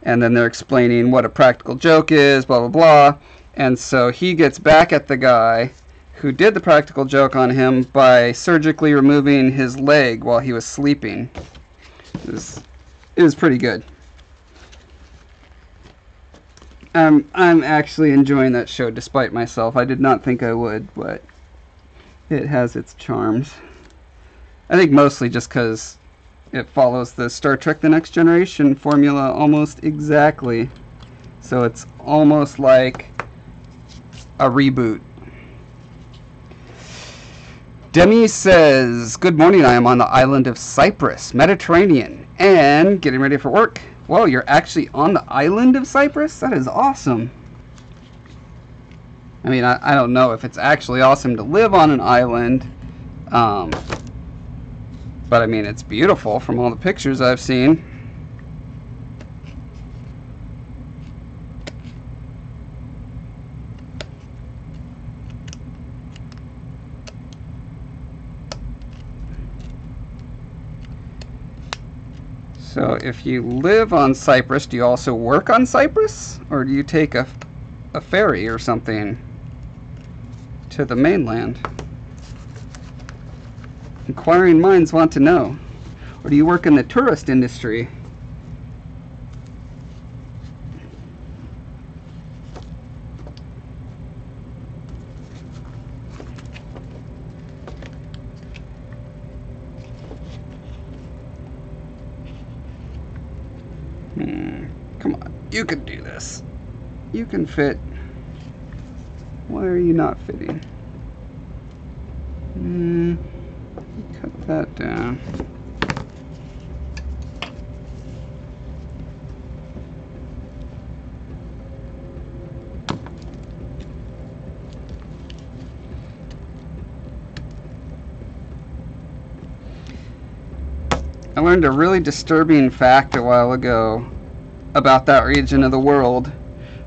And then they're explaining what a practical joke is, blah, blah, blah. And so he gets back at the guy who did the practical joke on him by surgically removing his leg while he was sleeping. It was pretty good. I'm actually enjoying that show despite myself. I did not think I would, but it has its charms. I think mostly just because it follows the Star Trek: The Next Generation formula almost exactly. So it's almost like a reboot. Demi says, good morning, I am on the island of Cyprus, Mediterranean, and getting ready for work. Whoa, you're actually on the island of Cyprus? That is awesome. I mean, I don't know if it's actually awesome to live on an island, but I mean, it's beautiful from all the pictures I've seen. So if you live on Cyprus, do you also work on Cyprus? Or do you take a ferry or something to the mainland? Inquiring minds want to know. Or do you work in the tourist industry? Come on, you can do this. You can fit. Why are you not fitting? Cut that down. I learned a really disturbing fact a while ago about that region of the world,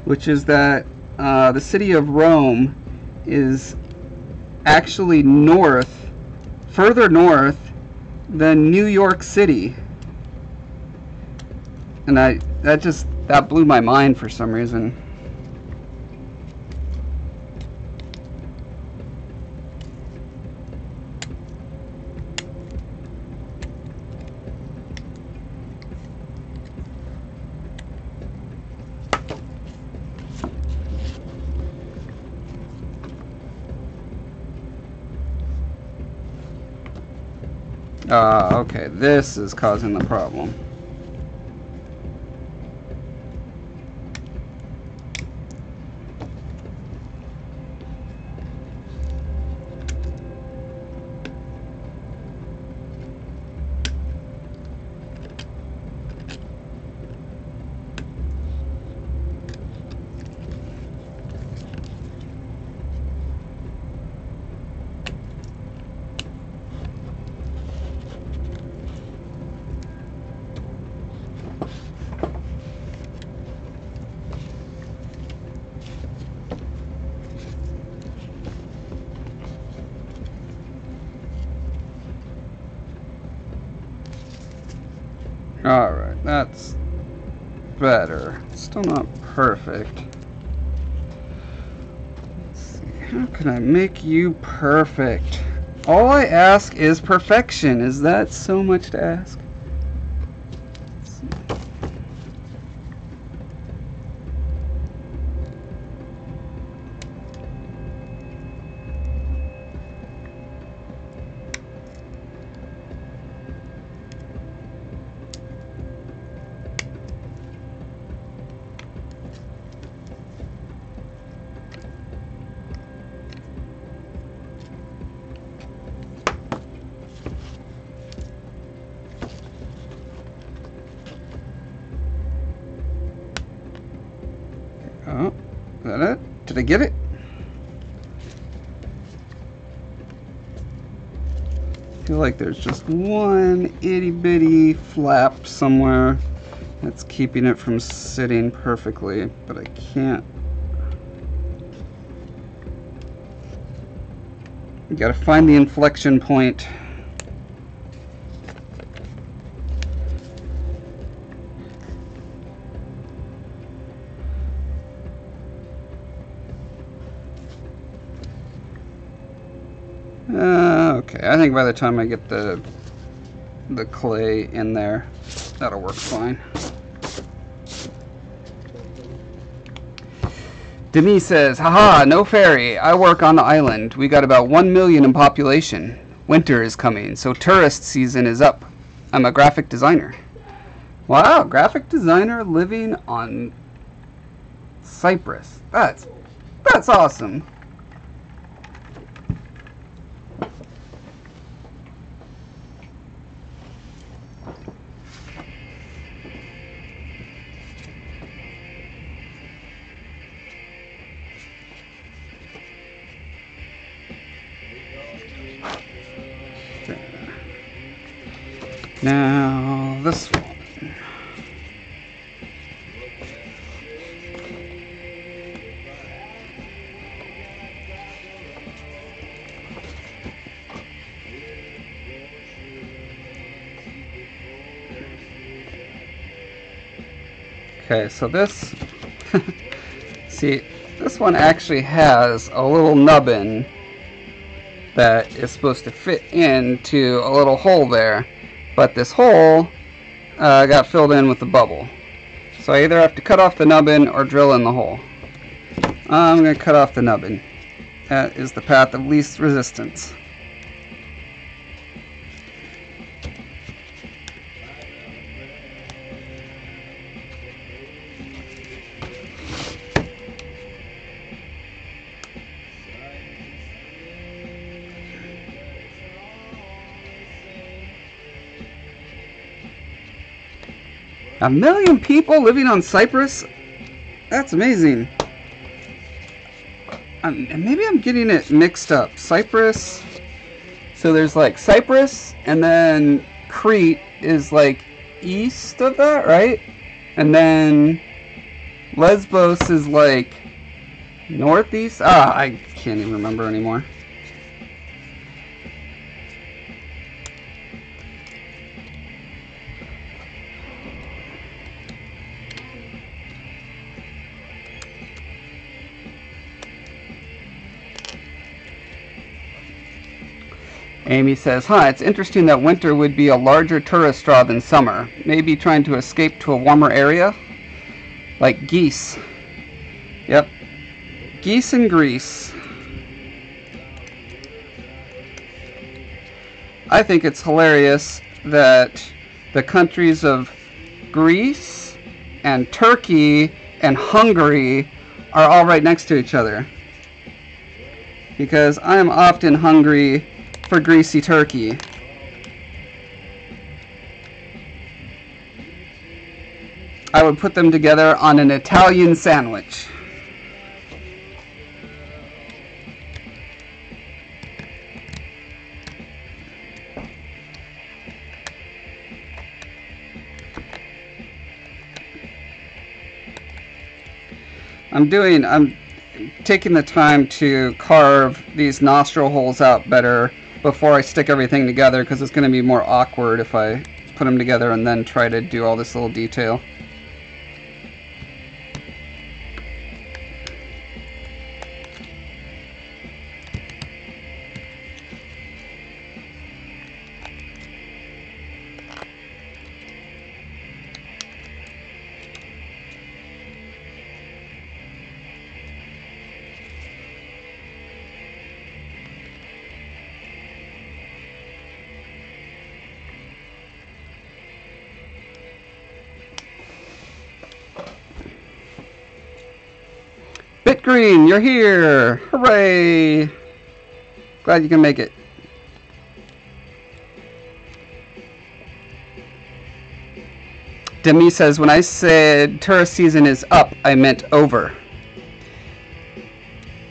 which is that the city of Rome is actually further north than New York City. And that blew my mind for some reason. Okay, this is causing the problem. Alright, that's better. Still not perfect. Let's see, how can I make you perfect? All I ask is perfection. Is that so much to ask? Oh, is that it? Did I get it? I feel like there's just one itty bitty flap somewhere that's keeping it from sitting perfectly, but I can't. You gotta find the inflection point. Okay, I think by the time I get the clay in there, that'll work fine. Demi says, haha, no ferry. I work on the island. We got about 1 million in population. Winter is coming, so tourist season is up. I'm a graphic designer. Wow, graphic designer living on Cyprus. That's awesome. Now, this one. Okay, so this, see, this one actually has a little nubbin that is supposed to fit into a little hole there. But this hole got filled in with the bubble. So I either have to cut off the nubbin or drill in the hole. I'm going to cut off the nubbin. That is the path of least resistance. A million people living on Cyprus? That's amazing. Maybe I'm getting it mixed up. Cyprus. So there's like Cyprus, and then Crete is like east of that, right? And then Lesbos is like northeast. I can't even remember anymore. Amy says, it's interesting that winter would be a larger tourist draw than summer. Maybe trying to escape to a warmer area? Like geese. Yep. Geese in Greece. I think it's hilarious that the countries of Greece and Turkey and Hungary are all right next to each other. Because I am often hungry for greasy turkey. I would put them together on an Italian sandwich. I'm taking the time to carve these nostril holes out better before I stick everything together, because it's going to be more awkward if I put them together and then try to do all this little detail. Green, you're here! Hooray! Glad you can make it. Demi says, when I said tourist season is up, I meant over.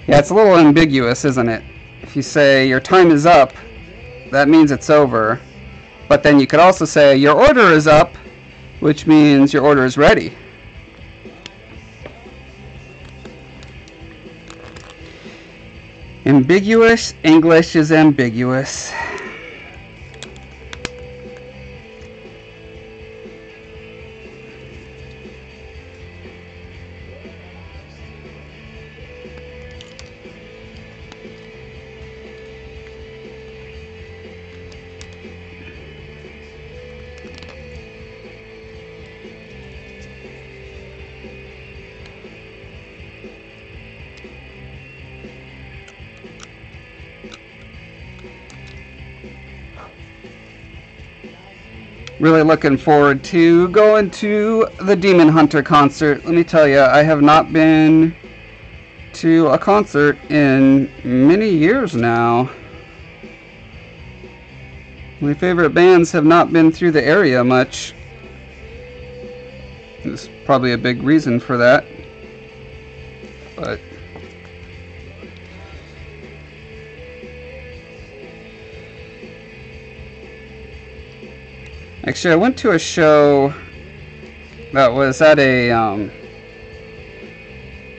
Yeah, it's a little ambiguous, isn't it? If you say your time is up, that means it's over. But then you could also say your order is up, which means your order is ready. Ambiguous English is ambiguous. Really looking forward to going to the Demon Hunter concert. Let me tell you, I have not been to a concert in many years now. My favorite bands have not been through the area much. There's probably a big reason for that. But actually, I went to a show that was at a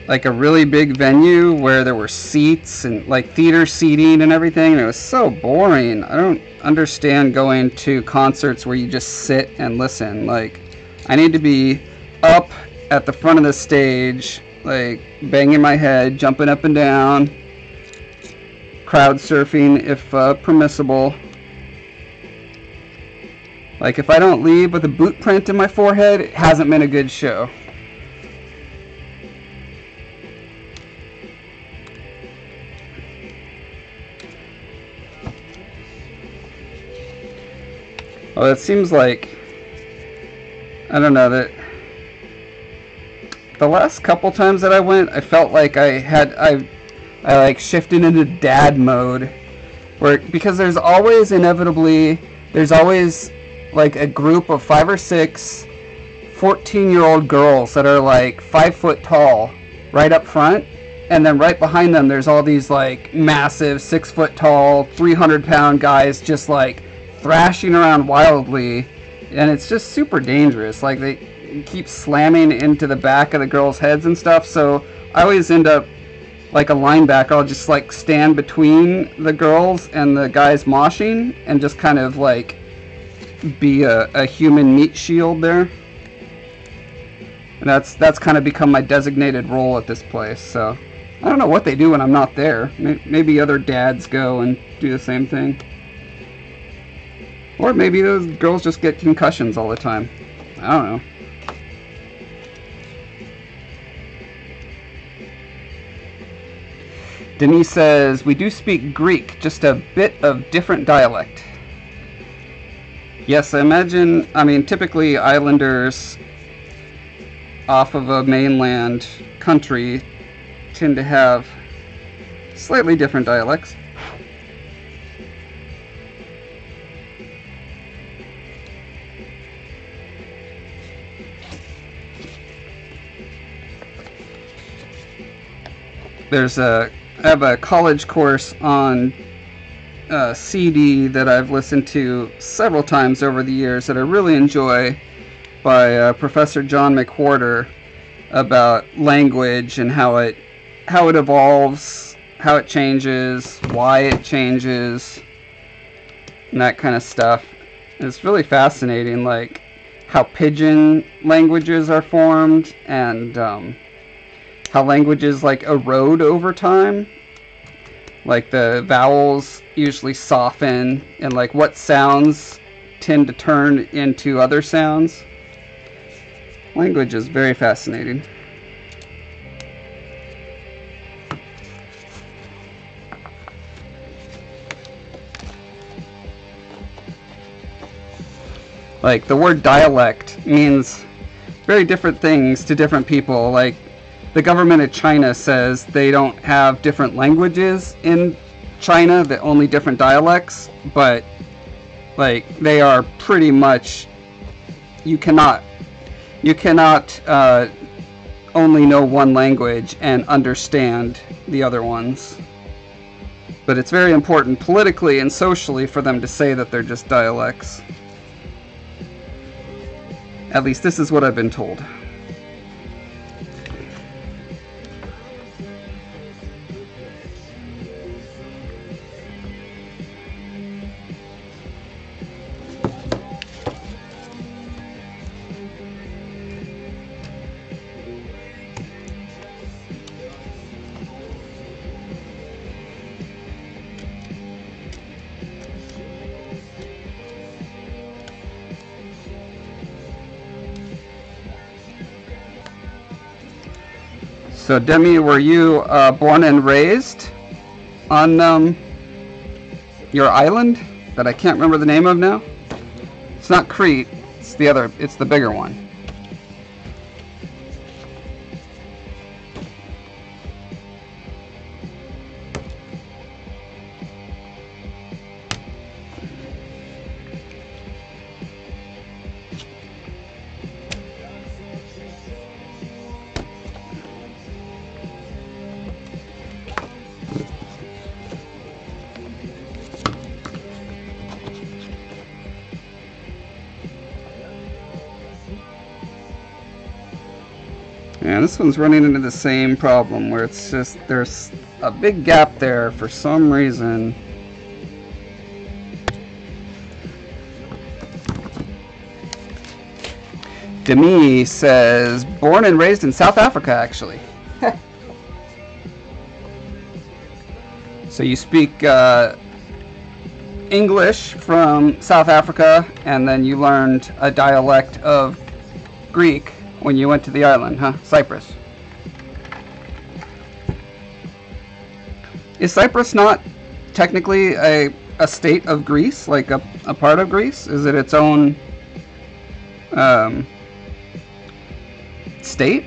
like a really big venue where there were seats and like theater seating and everything, and it was so boring. I don't understand going to concerts where you just sit and listen. Like, I need to be up at the front of the stage, like banging my head, jumping up and down, crowd surfing if permissible. Like, if I don't leave with a boot print in my forehead, it hasn't been a good show. Well, it seems like, I don't know, that the last couple times that I went, I felt like I like shifted into dad mode, where, because there's always like a group of 5 or 6 14-year-old girls that are like 5 foot tall right up front, and then right behind them there's all these like massive 6 foot tall 300-pound guys just like thrashing around wildly, and it's just super dangerous. Like, they keep slamming into the back of the girls' heads and stuff, so I always end up like a linebacker. I'll just like stand between the girls and the guys moshing and just kind of like be a human meat shield there. And that's kind of become my designated role at this place. So I don't know what they do when I'm not there. Maybe other dads go and do the same thing, or maybe those girls just get concussions all the time. I don't know. Denise says, we do speak Greek, just a bit of different dialect. Yes, I mean, typically islanders off of a mainland country tend to have slightly different dialects. I have a college course on CD that I've listened to several times over the years that I really enjoy, by Professor John McWhorter, about language and how it evolves, how it changes, why it changes, and that kind of stuff. It's really fascinating, like how pidgin languages are formed, and how languages like erode over time. Like the vowels usually soften, and like what sounds tend to turn into other sounds. Language is very fascinating. Like the word dialect means very different things to different people. Like the government of China says they don't have different languages in China, that only different dialects, but like they are pretty much, you cannot only know one language and understand the other ones. But it's very important politically and socially for them to say that they're just dialects. At least this is what I've been told. So Demi, were you born and raised on your island that I can't remember the name of now? It's not Crete, it's the other, it's the bigger one. Yeah, this one's running into the same problem where it's just, there's a big gap there for some reason. Demi says, born and raised in South Africa, actually. So you speak English from South Africa, and then you learned a dialect of Greek when you went to the island, huh? Cyprus. Is Cyprus not technically a state of Greece, like a part of Greece? Is it its own state?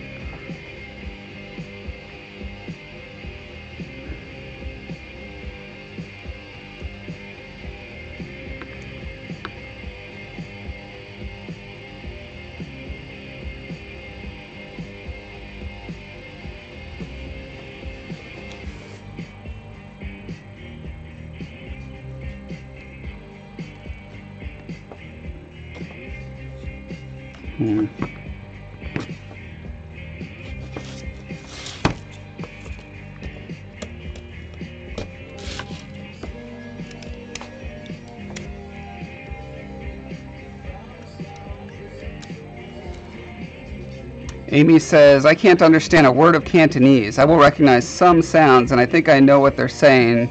Amy says, I can't understand a word of Cantonese. I will recognize some sounds, and I think I know what they're saying,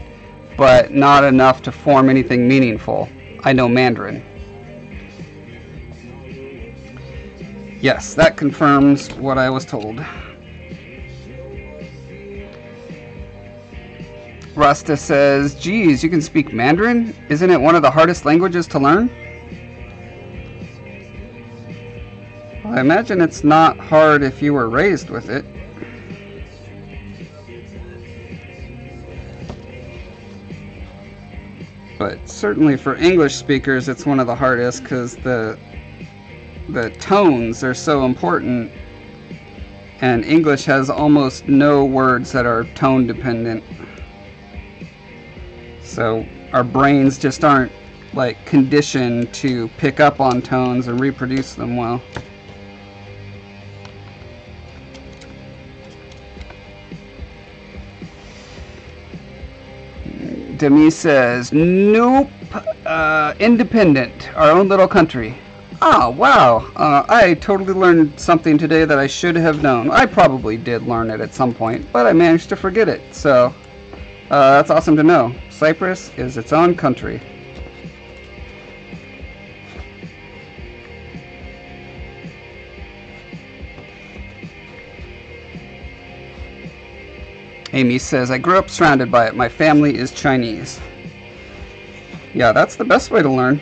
but not enough to form anything meaningful. I know Mandarin. Yes, that confirms what I was told. Rasta says, geez, you can speak Mandarin? Isn't it one of the hardest languages to learn? Well, I imagine it's not hard if you were raised with it. But certainly for English speakers, it's one of the hardest because the tones are so important, and English has almost no words that are tone dependent. So our brains just aren't like conditioned to pick up on tones and reproduce them well. Demi says, nope, independent, our own little country. Ah, wow. I totally learned something today that I should have known. I probably did learn it at some point, but I managed to forget it. So, that's awesome to know. Cyprus is its own country. Amy says, I grew up surrounded by it. My family is Chinese. Yeah, that's the best way to learn.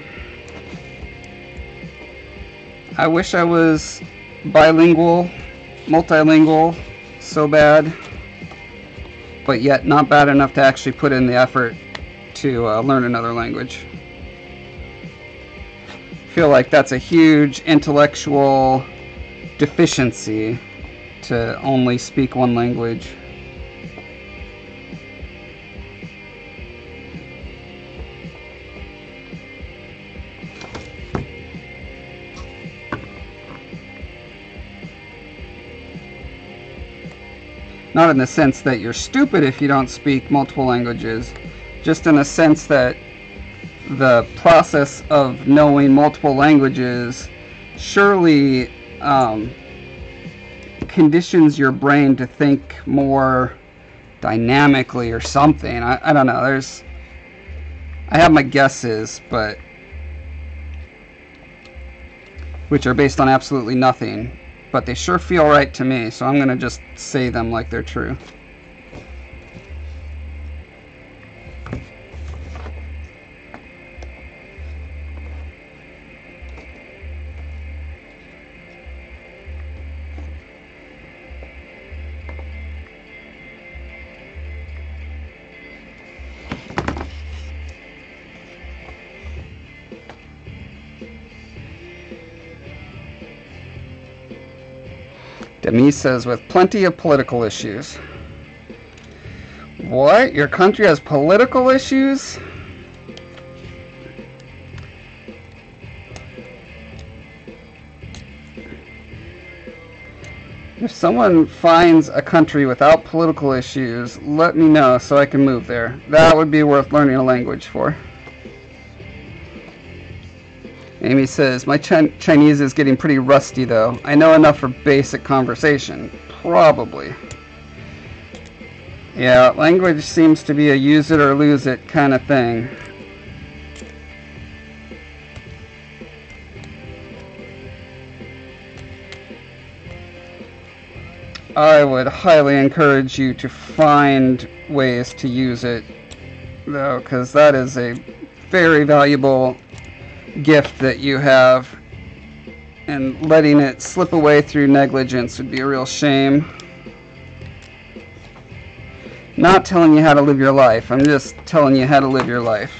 I wish I was bilingual, multilingual, so bad, but yet not bad enough to actually put in the effort to learn another language. I feel like that's a huge intellectual deficiency to only speak one language. Not in the sense that you're stupid if you don't speak multiple languages, just in the sense that the process of knowing multiple languages surely conditions your brain to think more dynamically or something. I don't know. I have my guesses, but which are based on absolutely nothing. But they sure feel right to me, so I'm going to just say them like they're true. Demi says, with plenty of political issues. What? Your country has political issues? If someone finds a country without political issues, let me know so I can move there. That would be worth learning a language for. Amy says, my Chinese is getting pretty rusty though. I know enough for basic conversation. Probably. Yeah, language seems to be a use it or lose it kind of thing. I would highly encourage you to find ways to use it though, because that is a very valuable gift that you have, and letting it slip away through negligence would be a real shame. Not telling you how to live your life, I'm just telling you how to live your life,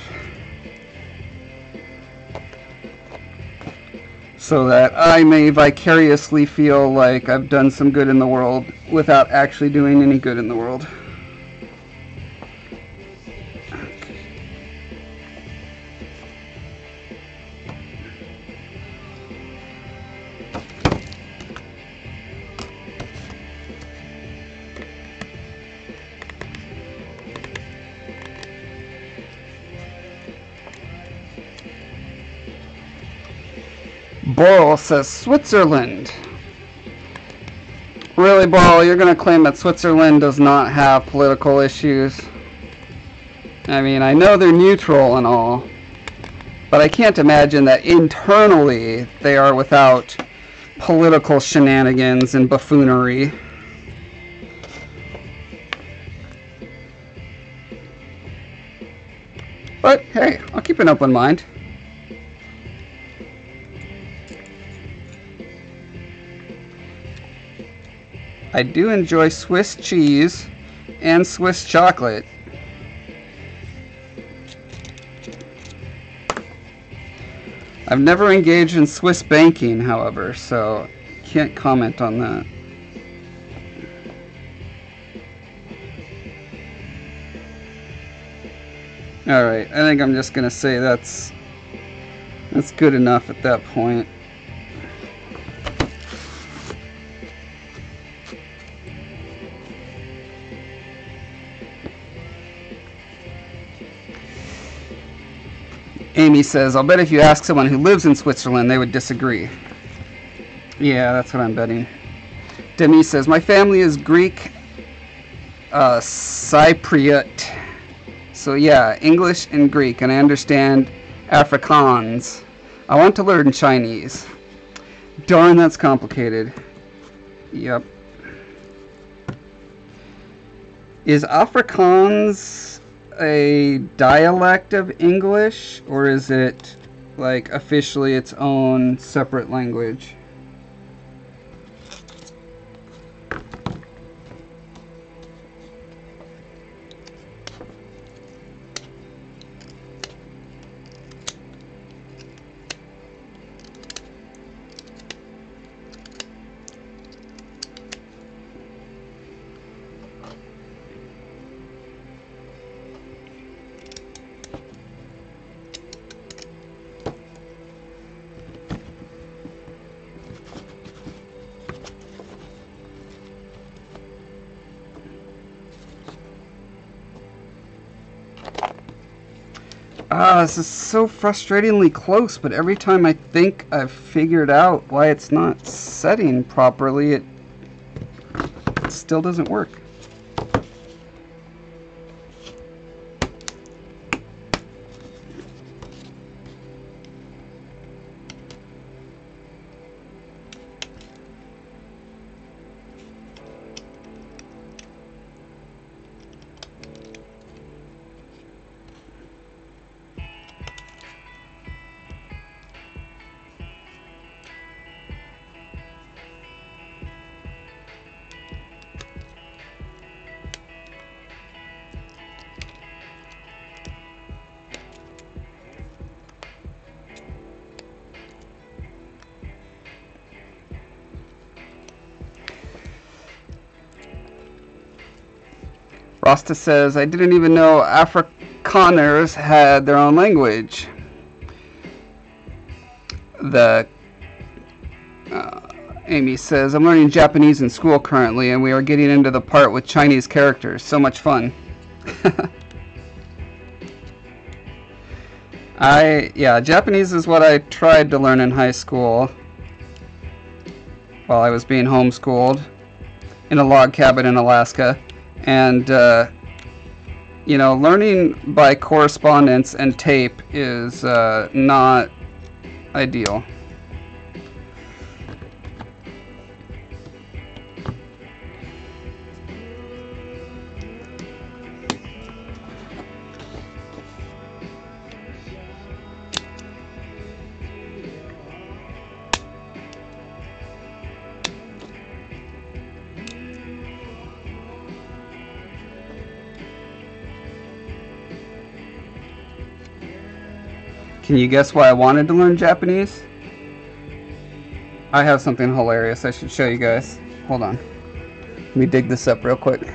so that I may vicariously feel like I've done some good in the world without actually doing any good in the world. Boral says Switzerland. Really, Boral, you're going to claim that Switzerland does not have political issues? I mean, I know they're neutral and all, but I can't imagine that internally they are without political shenanigans and buffoonery. But hey, I'll keep an open mind. I do enjoy Swiss cheese and Swiss chocolate. I've never engaged in Swiss banking, however, so can't comment on that. Alright, I think I'm just gonna say that's good enough at that point. Amy says, I'll bet if you ask someone who lives in Switzerland, they would disagree. Yeah, that's what I'm betting. Demi says, my family is Greek, Cypriot. So yeah, English and Greek, and I understand Afrikaans. I want to learn Chinese. Darn, that's complicated. Yep. Is Afrikaans a dialect of English, or is it like officially its own separate language? This is so frustratingly close, but every time I think I've figured out why it's not setting properly, it still doesn't work. Rasta says, I didn't even know Afrikaners had their own language. Amy says, I'm learning Japanese in school currently, and we are getting into the part with Chinese characters. So much fun. Japanese is what I tried to learn in high school while I was being homeschooled in a log cabin in Alaska. And, learning by correspondence and tape is not ideal. Can you guess why I wanted to learn Japanese? I have something hilarious I should show you guys. Hold on. Let me dig this up real quick.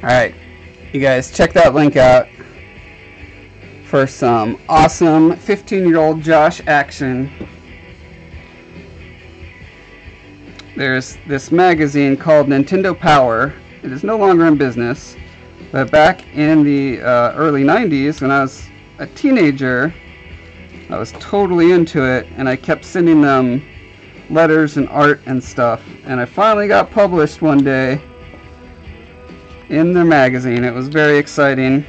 Alright, you guys check that link out for some awesome 15-year-old Josh action. There's this magazine called Nintendo Power. It is no longer in business, but back in the early 90s when I was a teenager, I was totally into it, and I kept sending them letters and art and stuff, and I finally got published one day in their magazine. It was very exciting.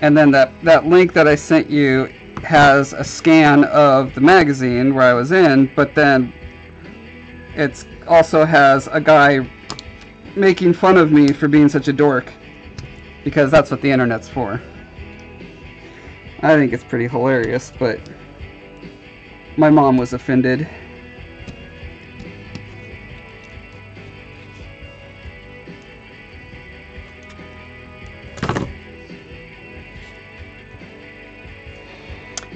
And then that link that I sent you has a scan of the magazine where I was in, but then it also has a guy making fun of me for being such a dork, because that's what the internet's for. I think it's pretty hilarious, but my mom was offended.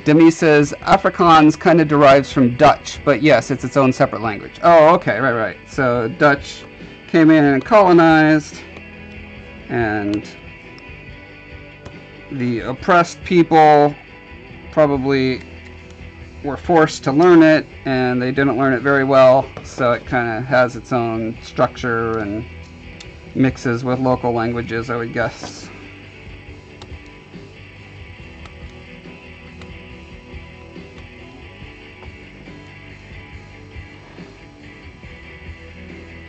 Demi says Afrikaans kind of derives from Dutch, but yes, it's its own separate language. Oh, okay, right. So Dutch came in and colonized, and the oppressed people probably were forced to learn it, and they didn't learn it very well, so it kind of has its own structure and mixes with local languages, I would guess.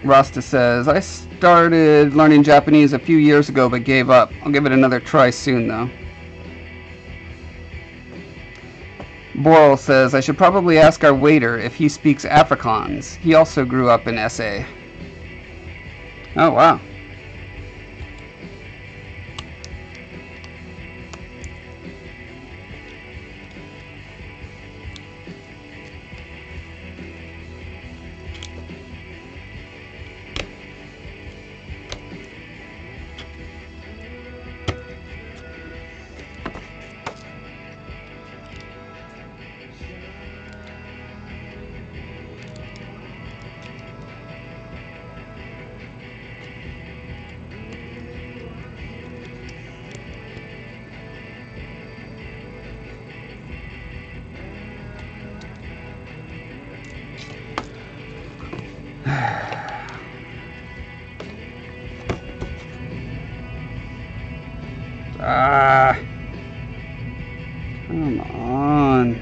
Rasta says, I started learning Japanese a few years ago but gave up. I'll give it another try soon though. Boral says, I should probably ask our waiter if he speaks Afrikaans. He also grew up in SA. Oh, wow. Come on.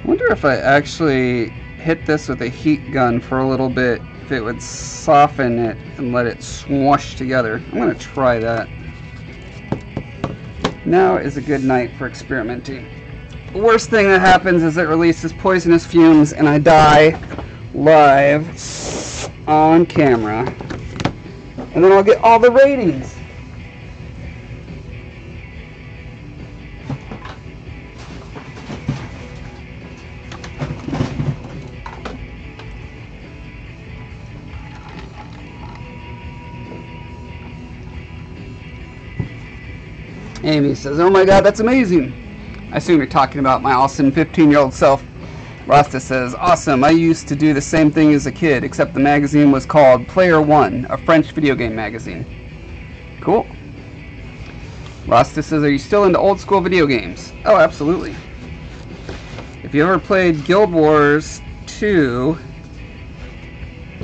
I wonder if I actually hit this with a heat gun for a little bit, if it would soften it and let it swoosh together. I'm going to try that. Now is a good night for experimenting. The worst thing that happens is it releases poisonous fumes and I die live on camera. And then I'll get all the ratings. Amy says, oh my god, that's amazing. I assume you're talking about my awesome 15-year-old self. Rasta says, awesome, I used to do the same thing as a kid, except the magazine was called Player One, a French video game magazine. Cool. Rasta says, are you still into old school video games? Oh, absolutely. If you ever played Guild Wars 2,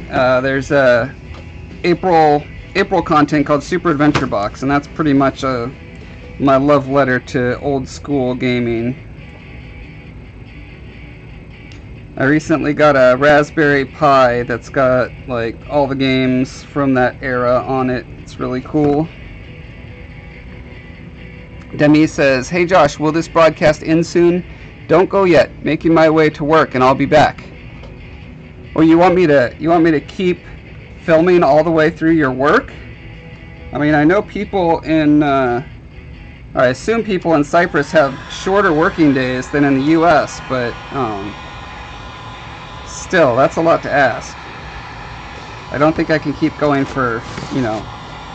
there's a April content called Super Adventure Box, and that's pretty much my love letter to old school gaming. I recently got a Raspberry Pi that's got like all the games from that era on it. It's really cool. Demi says, hey Josh, will this broadcast end soon? Don't go yet. Making my way to work and I'll be back. Or you want me to keep filming all the way through your work? I mean, I know people in I assume people in Cyprus have shorter working days than in the US, but still, that's a lot to ask. I don't think I can keep going for,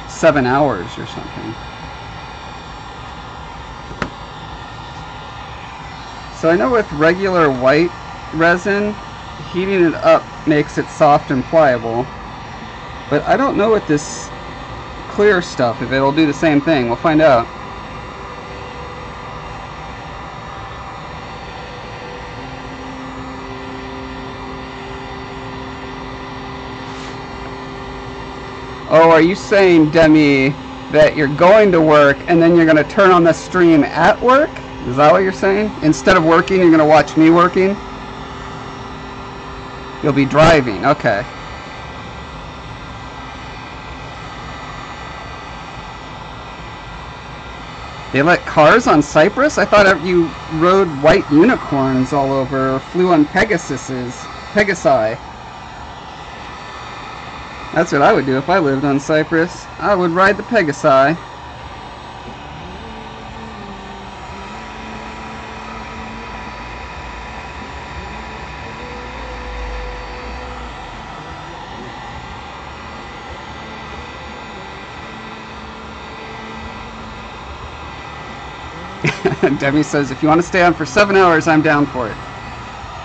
7 hours or something. So I know with regular white resin, heating it up makes it soft and pliable. But I don't know with this clear stuff if it'll do the same thing. We'll find out. Oh, are you saying, Demi, that you're going to work and then you're going to turn on the stream at work? Is that what you're saying? Instead of working, you're going to watch me working? You'll be driving. Okay. They let cars on Cyprus? I thought you rode white unicorns all over, or flew on Pegasi. That's what I would do if I lived on Cyprus. I would ride the Pegasi. Debbie says, if you want to stay on for 7 hours, I'm down for it.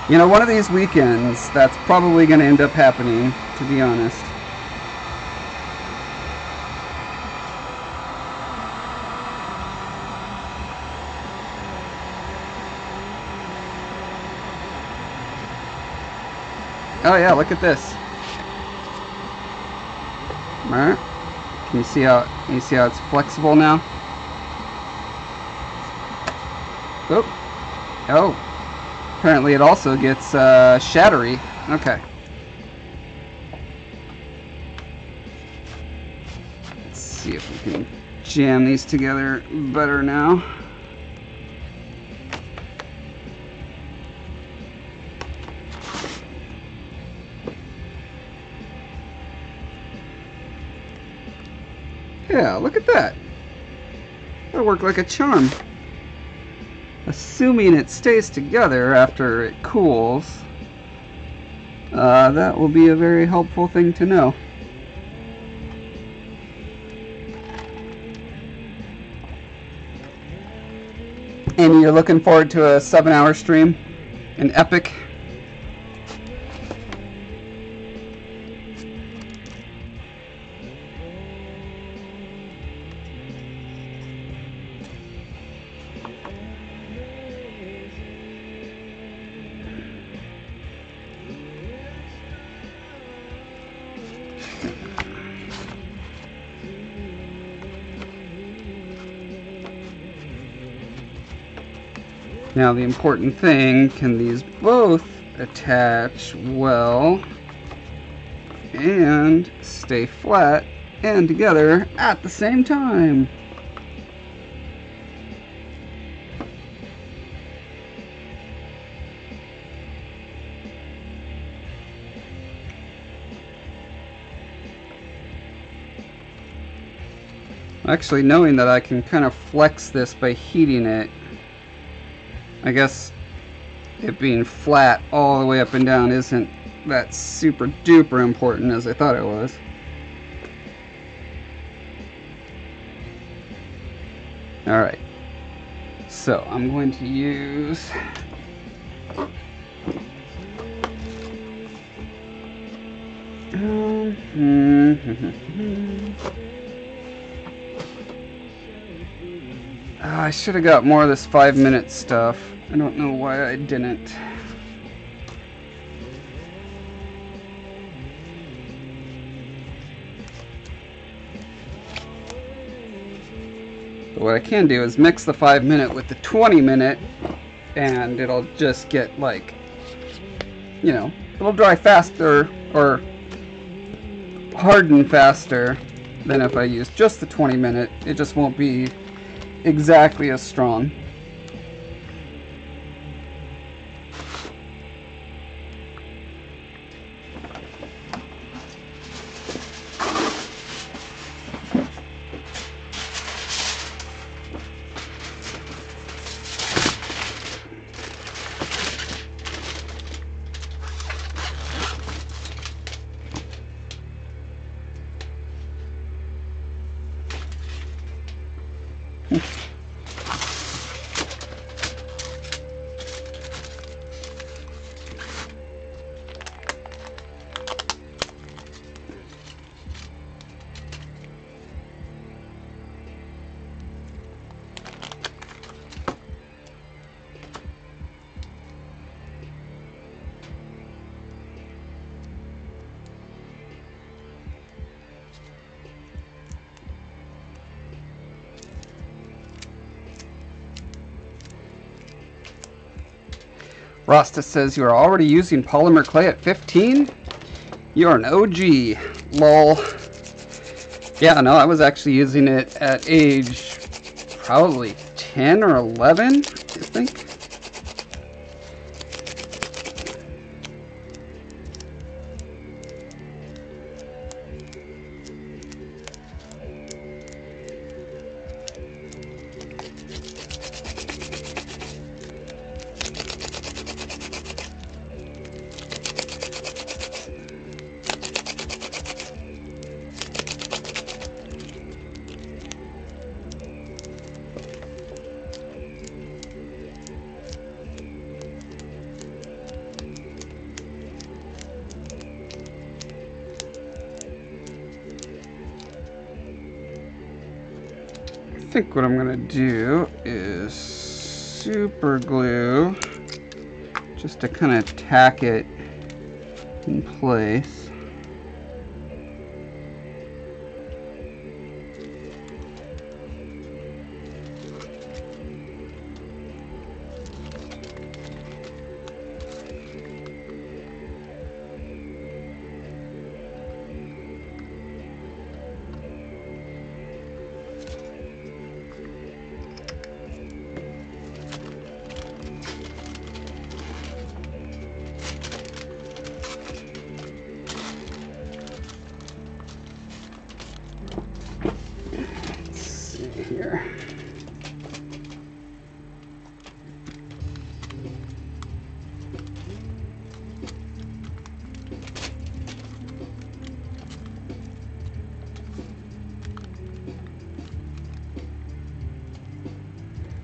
You know, one of these weekends, that's probably going to end up happening, to be honest. Oh yeah, look at this. Alright. Can you see how it's flexible now? Oop. Oh. Apparently it also gets shattery. Okay. Let's see if we can jam these together better now. Yeah, look at that. That'll work like a charm. Assuming it stays together after it cools, that will be a very helpful thing to know. And you're looking forward to a 7-hour stream? An epic? Now the important thing, can these both attach well and stay flat and together at the same time? Actually, knowing that I can kind of flex this by heating it, I guess it being flat all the way up and down isn't that super duper important as I thought it was. Alright, so I'm going to use I should have got more of this 5-minute stuff. I don't know why I didn't. But what I can do is mix the 5-minute with the 20-minute, and it'll just get, like, you know, it'll dry faster or harden faster than if I use just the 20-minute. It just won't be exactly as strong. Rasta says you are already using polymer clay at 15? You're an OG. Lol. Yeah, no, I was actually using it at age probably 10 or 11, I think. think what I'm gonna do is super glue just to kind of tack it in place. Here.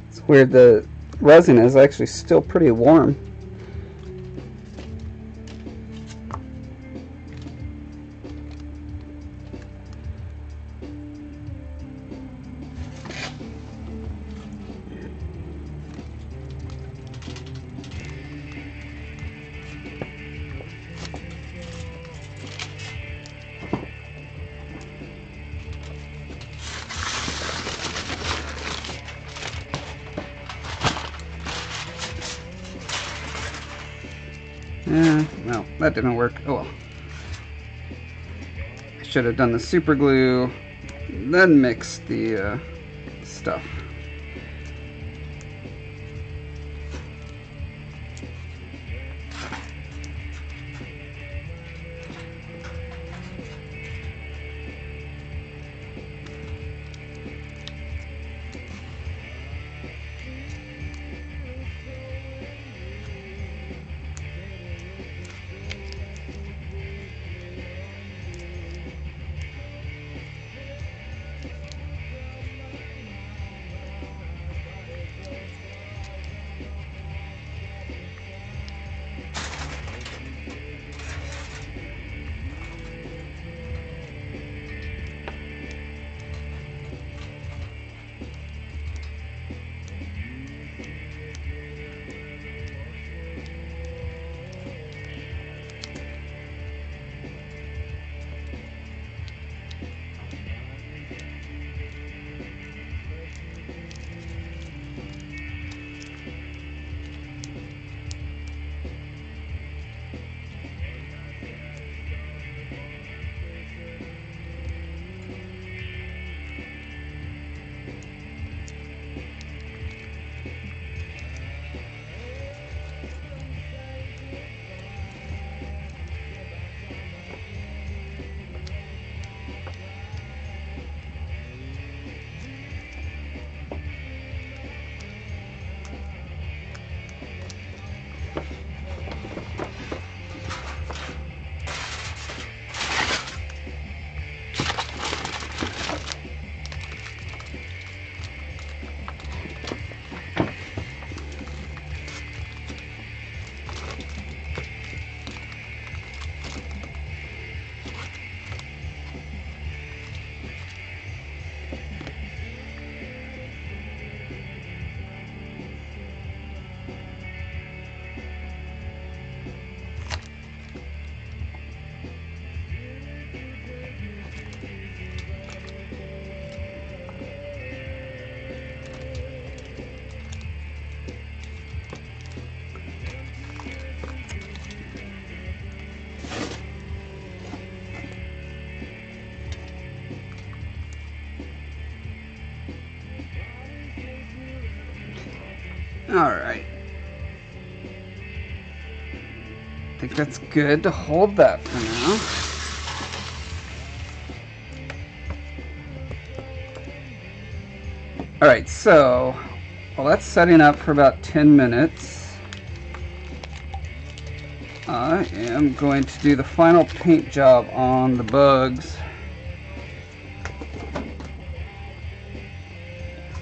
It's weird, the resin is actually still pretty warm. Yeah, well, that didn't work. Oh well. I should have done the super glue, then mixed the stuff. Alright. I think that's good to hold that for now. Alright, so while that's setting up for about 10 minutes, I am going to do the final paint job on the bugs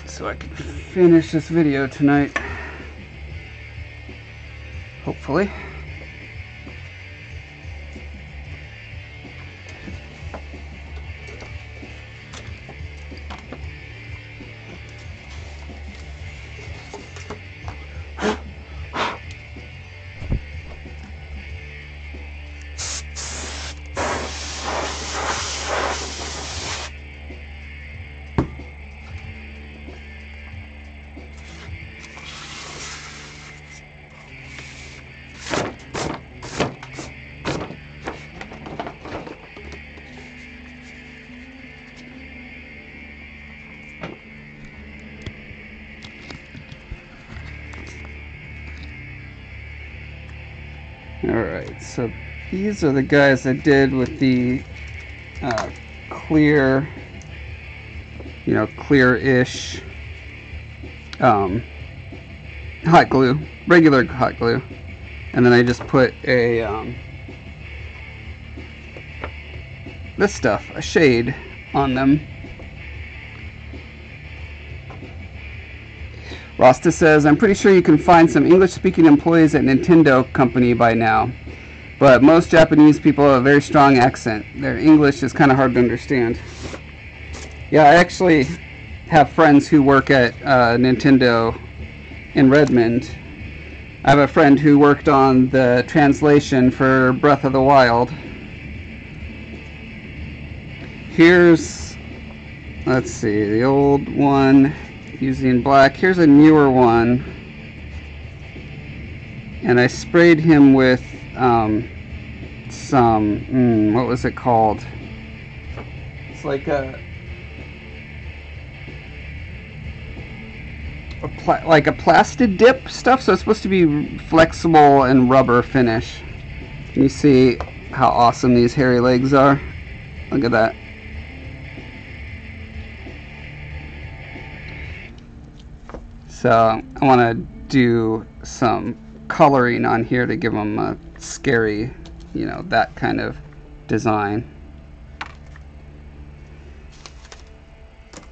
so I can finish this video tonight, hopefully. Alright, so these are the guys I did with the clear, you know, clear-ish hot glue, regular hot glue. And then I just put a, this stuff, a shade on them. Rasta says, I'm pretty sure you can find some English-speaking employees at Nintendo company by now. But most Japanese people have a very strong accent. Their English is kind of hard to understand. Yeah, I actually have friends who work at Nintendo in Redmond. I have a friend who worked on the translation for Breath of the Wild. Here's, let's see, the old one using black. Here's a newer one. And I sprayed him with some, what was it called? It's like a plastic dip stuff, so it's supposed to be flexible and rubber finish. Can you see how awesome these hairy legs are? Look at that. So I want to do some coloring on here to give them a scary, you know, that kind of design.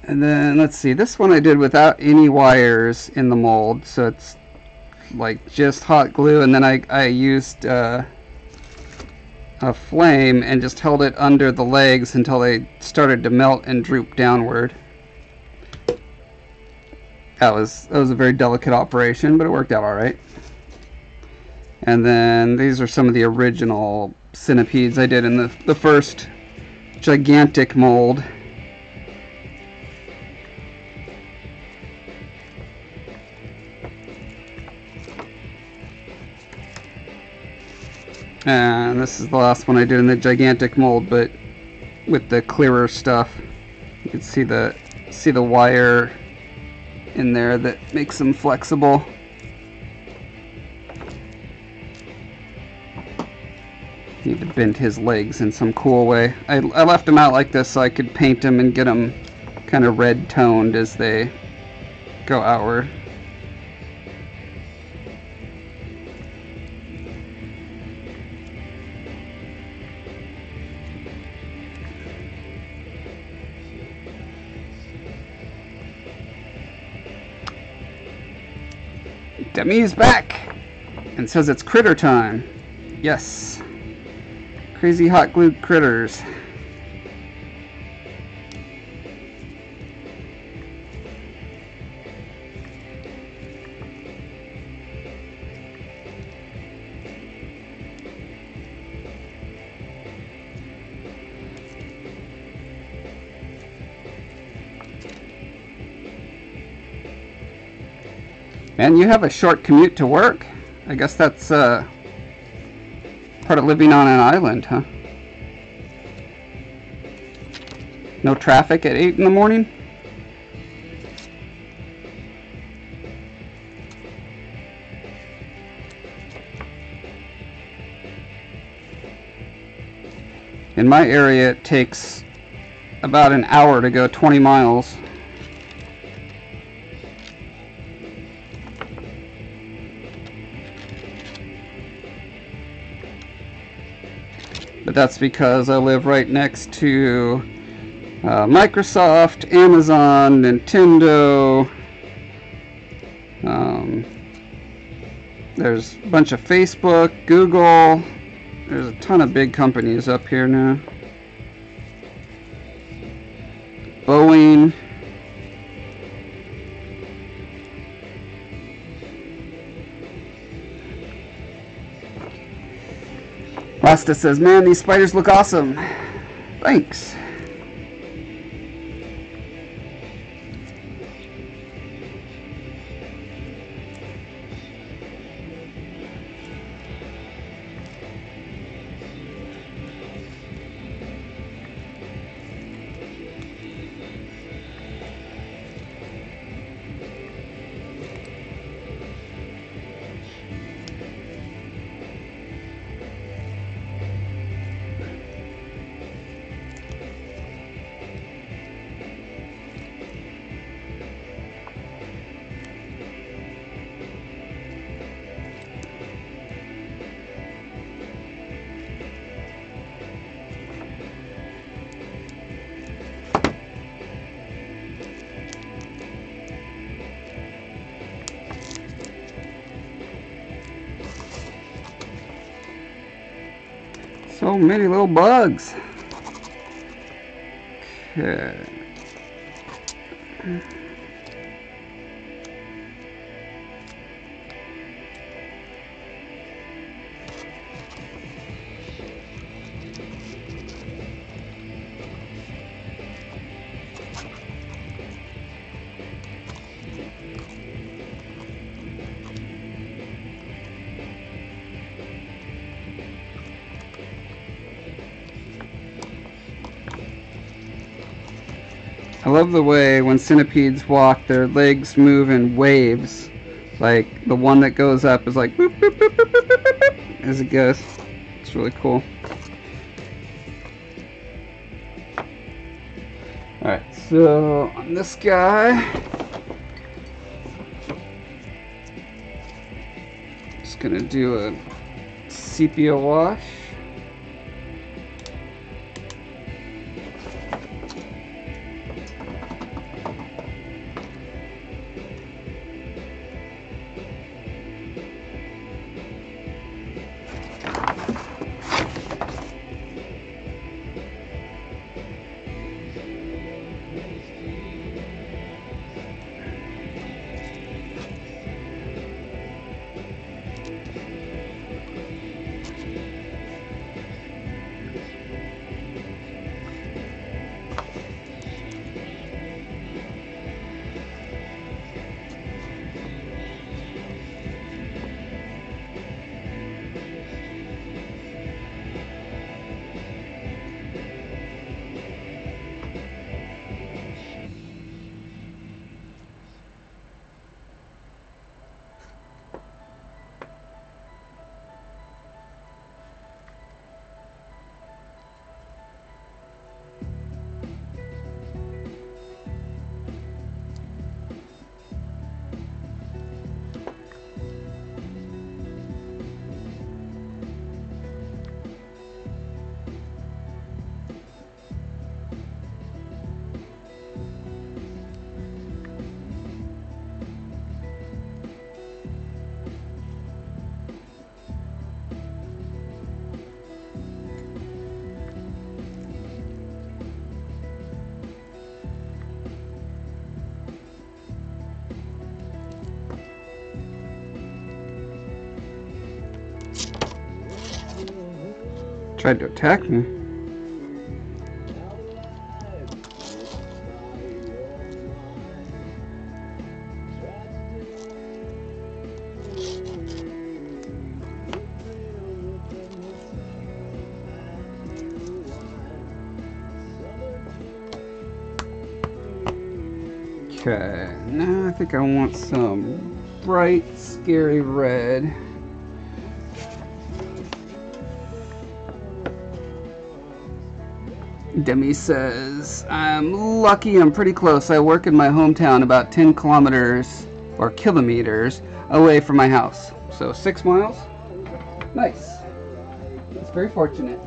And then let's see, this one I did without any wires in the mold, so it's like just hot glue, and then I used a flame and just held it under the legs until they started to melt and droop downward. That was a very delicate operation, but it worked out all right. And then these are some of the original centipedes I did in the first gigantic mold. And this is the last one I did in the gigantic mold, but with the clearer stuff. You can see the wire in there that makes them flexible. Need to bend his legs in some cool way. I left them out like this so I could paint them and get them kind of red toned as they go outward. Demi's back and says it's critter time. Yes. Crazy hot glue critters. And you have a short commute to work. I guess that's part of living on an island, huh? No traffic at 8 in the morning? In my area, it takes about an hour to go 20 miles. But that's because I live right next to Microsoft, Amazon, Nintendo. There's a bunch of Facebook, Google. There's a ton of big companies up here now. Boeing. Rasta says, man, these spiders look awesome. Thanks. So many little bugs. Okay. I love the way when centipedes walk, their legs move in waves. Like the one that goes up is like boop, boop, boop, boop, boop, boop, boop, boop, as it goes. It's really cool. Alright, so on this guy, just gonna do a sepia wash. Tried to attack me. Okay, now I think I want some bright, scary red. Demi says, I'm lucky I'm pretty close. I work in my hometown about 10 kilometers or kilometers away from my house. So 6 miles? Nice. It's very fortunate.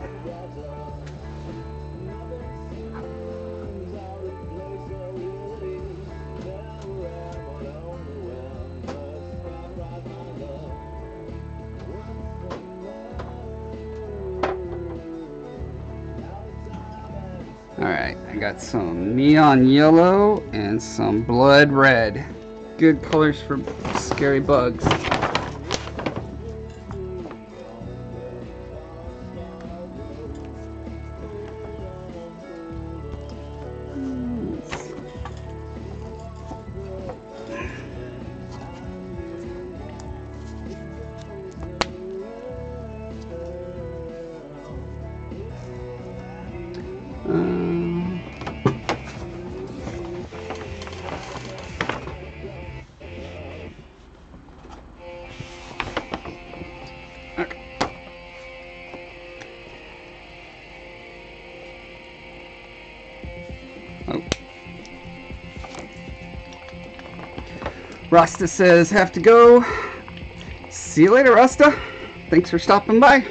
Alright, I got some neon yellow and some blood red. Good colors for scary bugs. Rasta says, have to go. See you later, Rasta. Thanks for stopping by.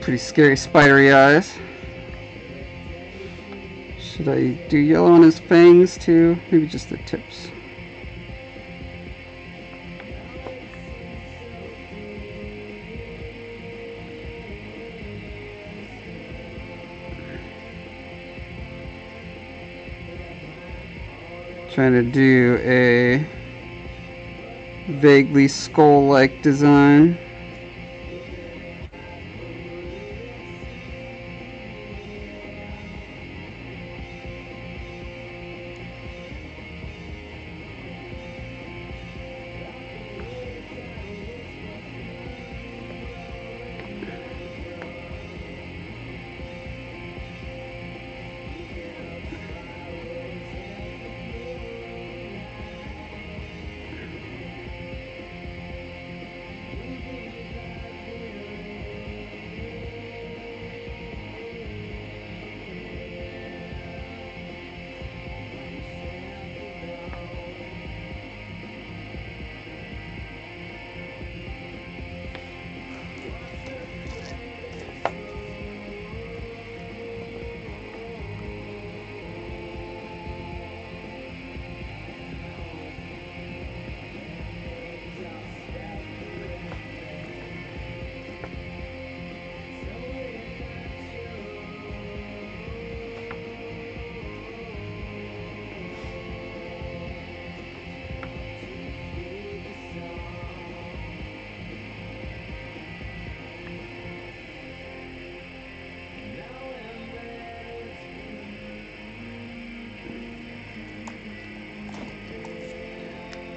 Pretty scary spidery eyes. Should I do yellow on his fangs too? Maybe just the tips. Trying to do a vaguely skull-like design.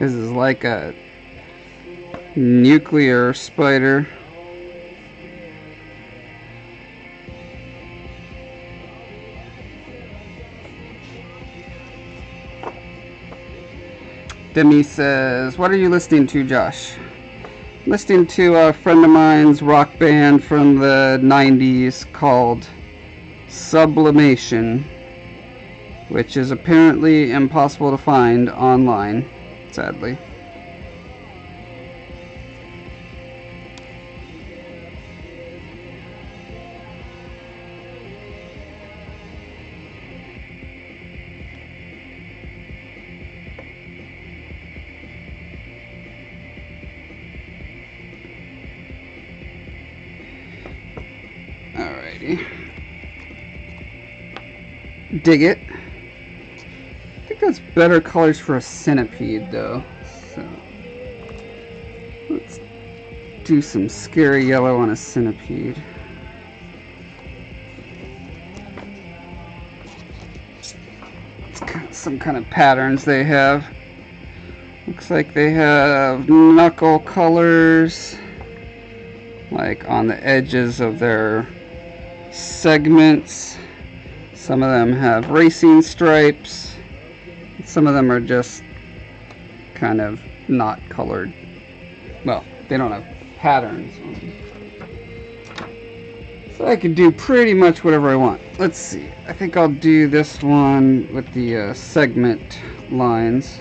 This is like a nuclear spider. Demi says, what are you listening to, Josh? I'm listening to a friend of mine's rock band from the 90s called Sublimation, which is apparently impossible to find online, sadly. Alrighty. Dig it. I think that's better colors for a centipede, though. So let's do some scary yellow on a centipede. It's kind of some kind of patterns they have. Looks like they have knuckle colors, like on the edges of their segments. Some of them have racing stripes. Some of them are just kind of not colored. Well, they don't have patterns on them. So I can do pretty much whatever I want. Let's see. I think I'll do this one with the segment lines.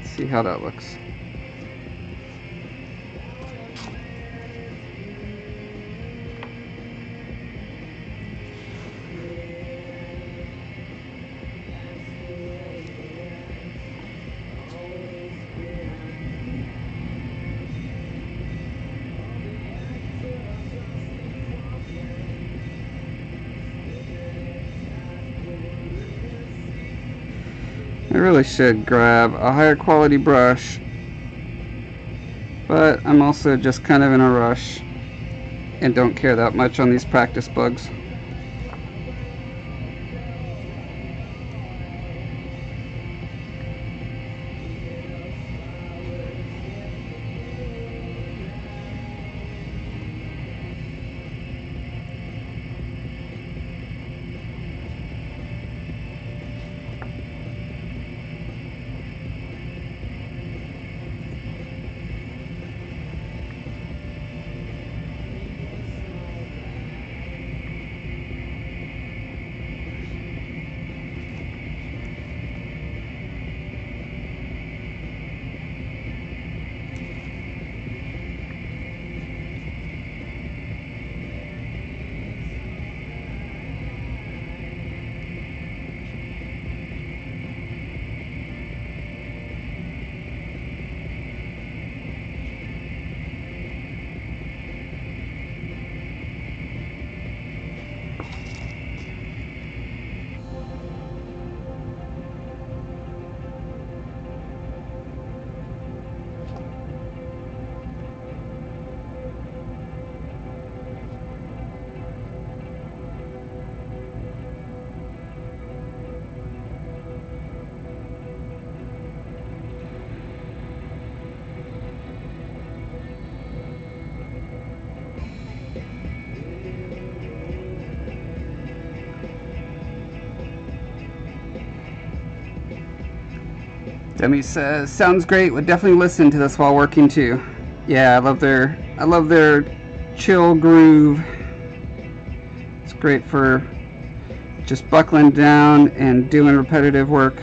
Let's see how that looks. I really should grab a higher quality brush, but I'm also just kind of in a rush and don't care that much on these practice bugs. Demi says, sounds great, would definitely listen to this while working too. Yeah, I love their chill groove. It's great for just buckling down and doing repetitive work.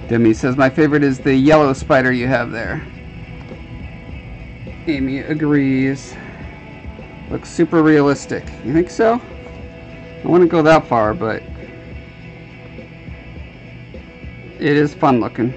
Demi says, my favorite is the yellow spider you have there. Amy agrees. Looks super realistic. You think so? I wouldn't go that far, but it is fun looking.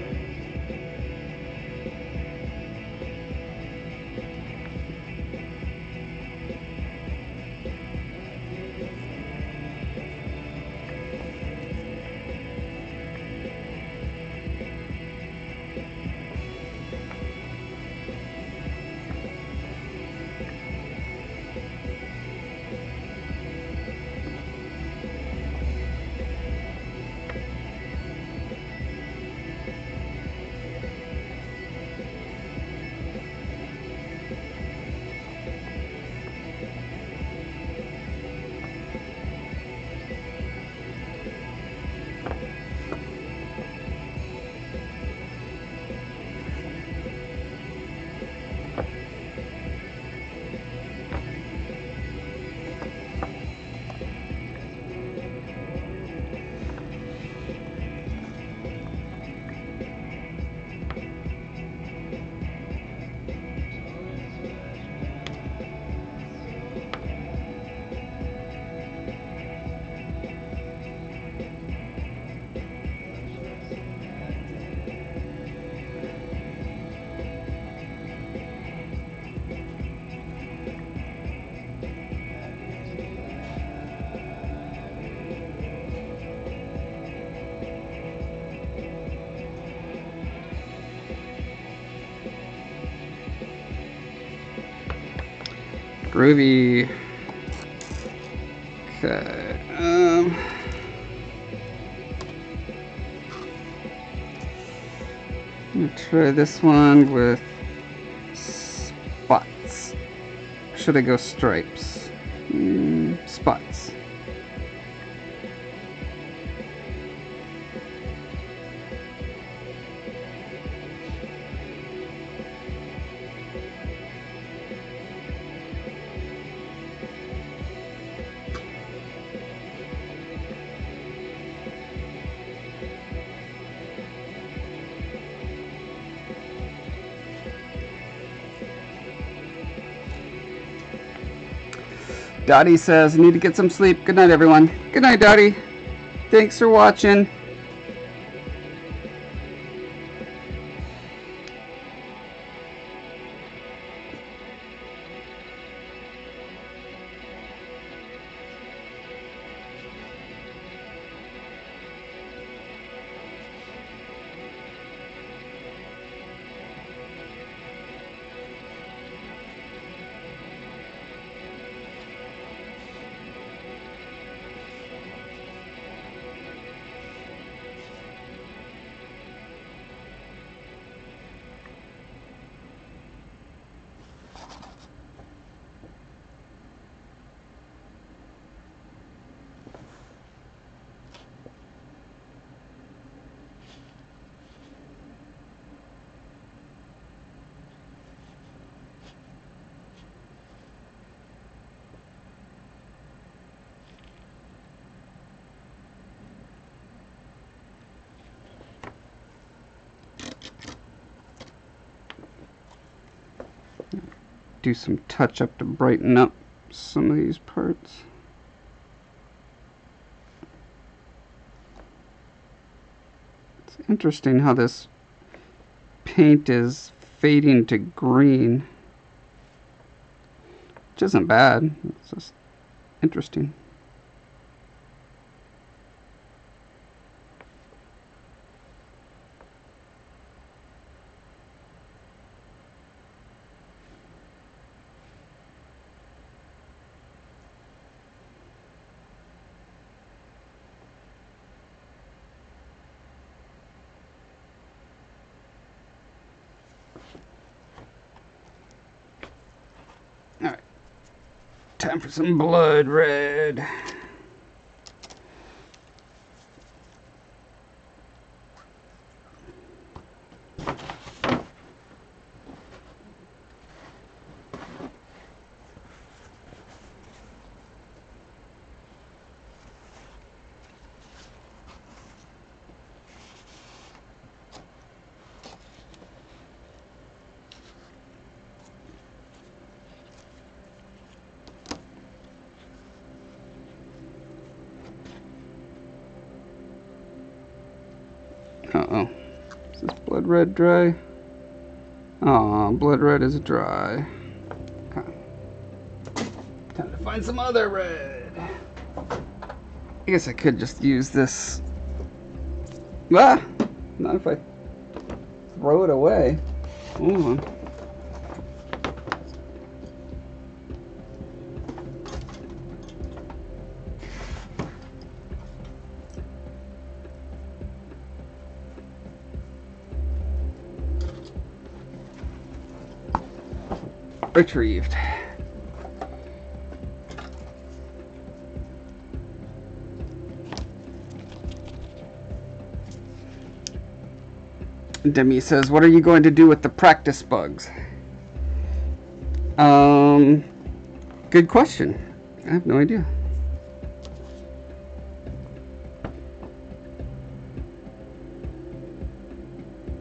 Groovy. Okay. I'm gonna try this one with spots. Should I go stripes? Spots. Dottie says, I need to get some sleep. Good night, everyone. Good night, Dottie. Thanks for watching. Do some touch up to brighten up some of these parts. It's interesting how this paint is fading to green, which isn't bad. It's just Interesting. Alright. Time for some blood red. Uh-oh. Is this blood red dry? Aw, blood red is dry. Okay. Time to find some other red. I guess I could just use this. Ah! Not if I throw it away. Hold on. Retrieved. Demi says, what are you going to do with the practice bugs? Good question. I have no idea.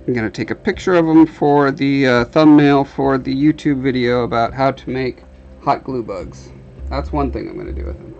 I'm going to take a picture of them for the thumbnail for the YouTube video about how to make hot glue bugs. That's one thing I'm going to do with them.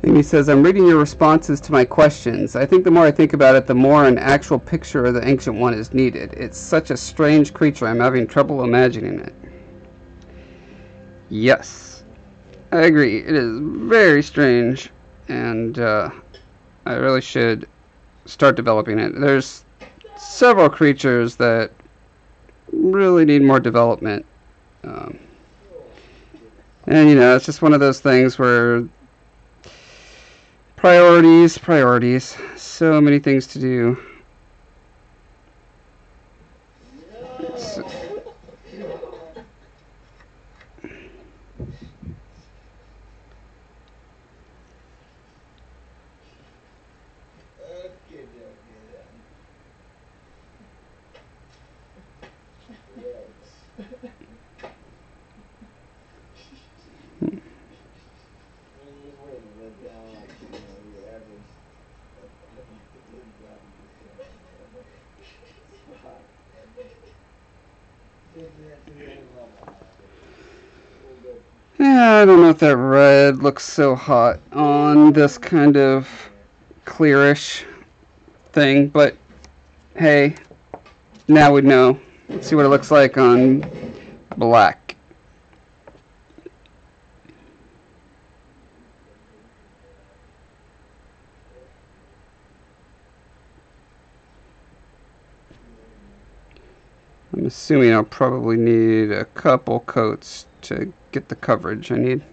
And he says, I'm reading your responses to my questions. I think the more I think about it, the more an actual picture of the Ancient One is needed. It's such a strange creature, I'm having trouble imagining it. Yes, I agree. It is very strange, and I really should start developing it. There's several creatures that really need more development. And you know, it's just one of those things where priorities. So many things to do. So, yeah, I don't know if that red looks so hot on this kind of clearish thing, but hey, now we know. Let's see what it looks like on black. I'm assuming I'll probably need a couple coats to get the coverage I need.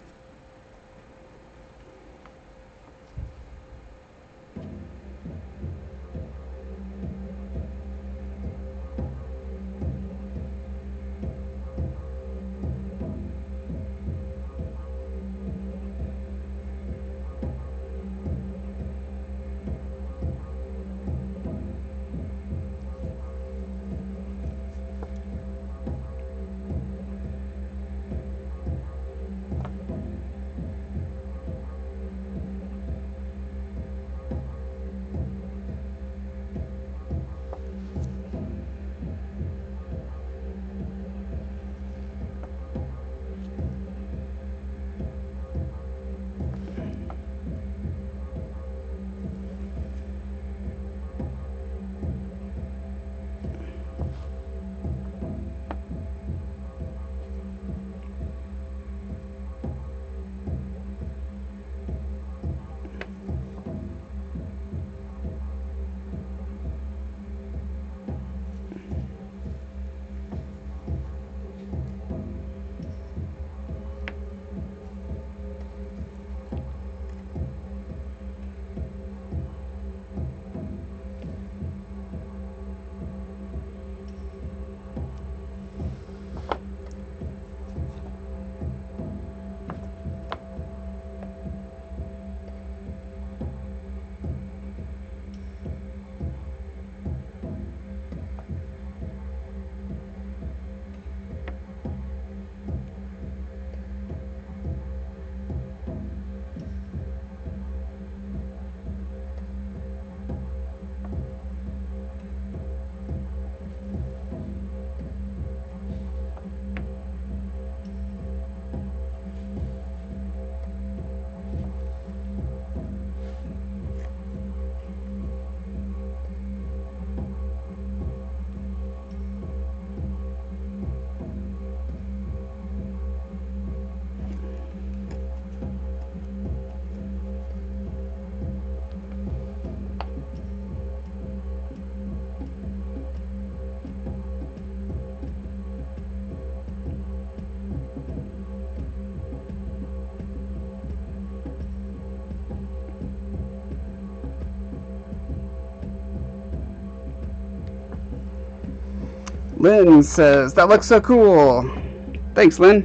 Lynn says, that looks so cool. Thanks, Lynn.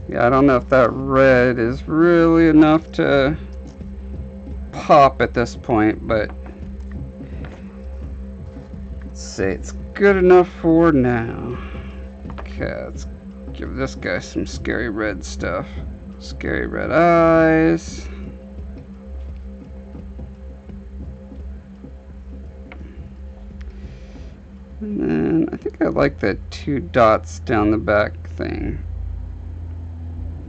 Yeah, I don't know if that red is really enough to pop at this point, but let's say it's good enough for now. Okay, let's give this guy some scary red stuff. Scary red eyes. And then I think I like the 2 dots down the back thing.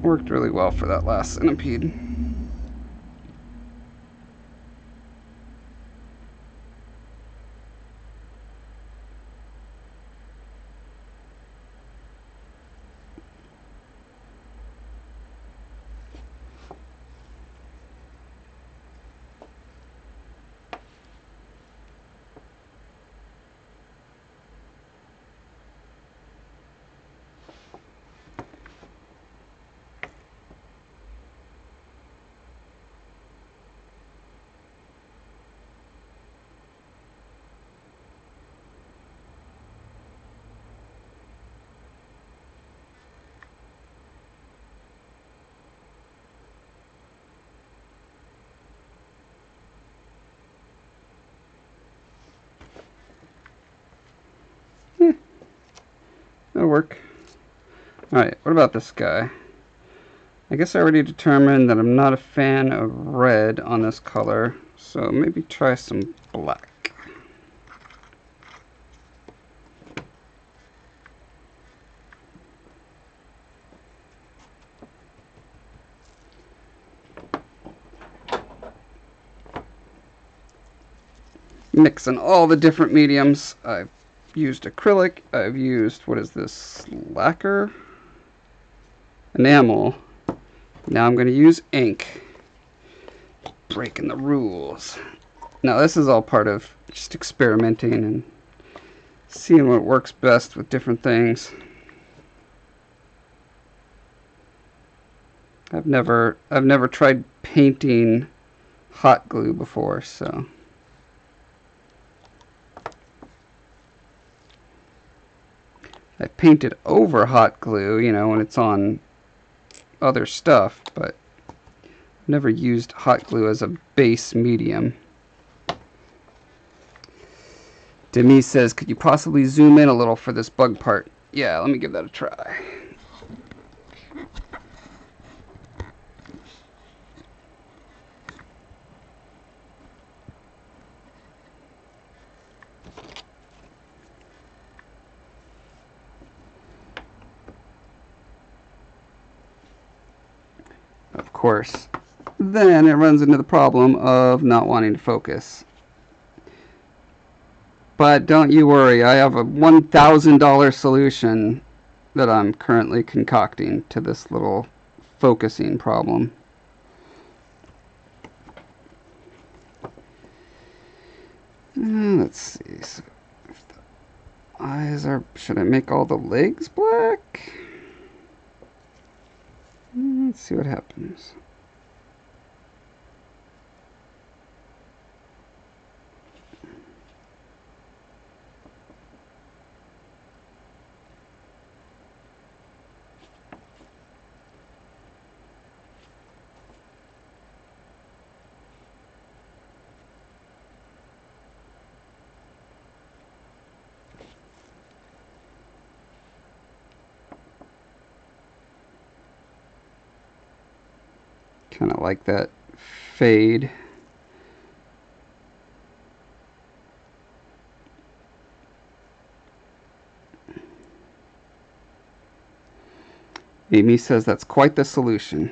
Worked really well for that last centipede. work. Alright, what about this guy? I guess I already determined that I'm not a fan of red on this color, so maybe try some black. Mixing all the different mediums. I've used acrylic, I've used, what is this, lacquer? Enamel. Now I'm going to use ink. Breaking the rules. Now this is all part of just experimenting and seeing what works best with different things. I've never tried painting hot glue before, so I painted over hot glue, you know, when it's on other stuff, but never used hot glue as a base medium. Demi says, could you possibly zoom in a little for this bug part? Yeah, let me give that a try. Of course, then it runs into the problem of not wanting to focus. But don't you worry, I have a $1,000 solution that I'm currently concocting to this little focusing problem. Let's see. So if the eyes are, should I make all the legs black? Let's see what happens. Kind of like that fade. Amy says that's quite the solution.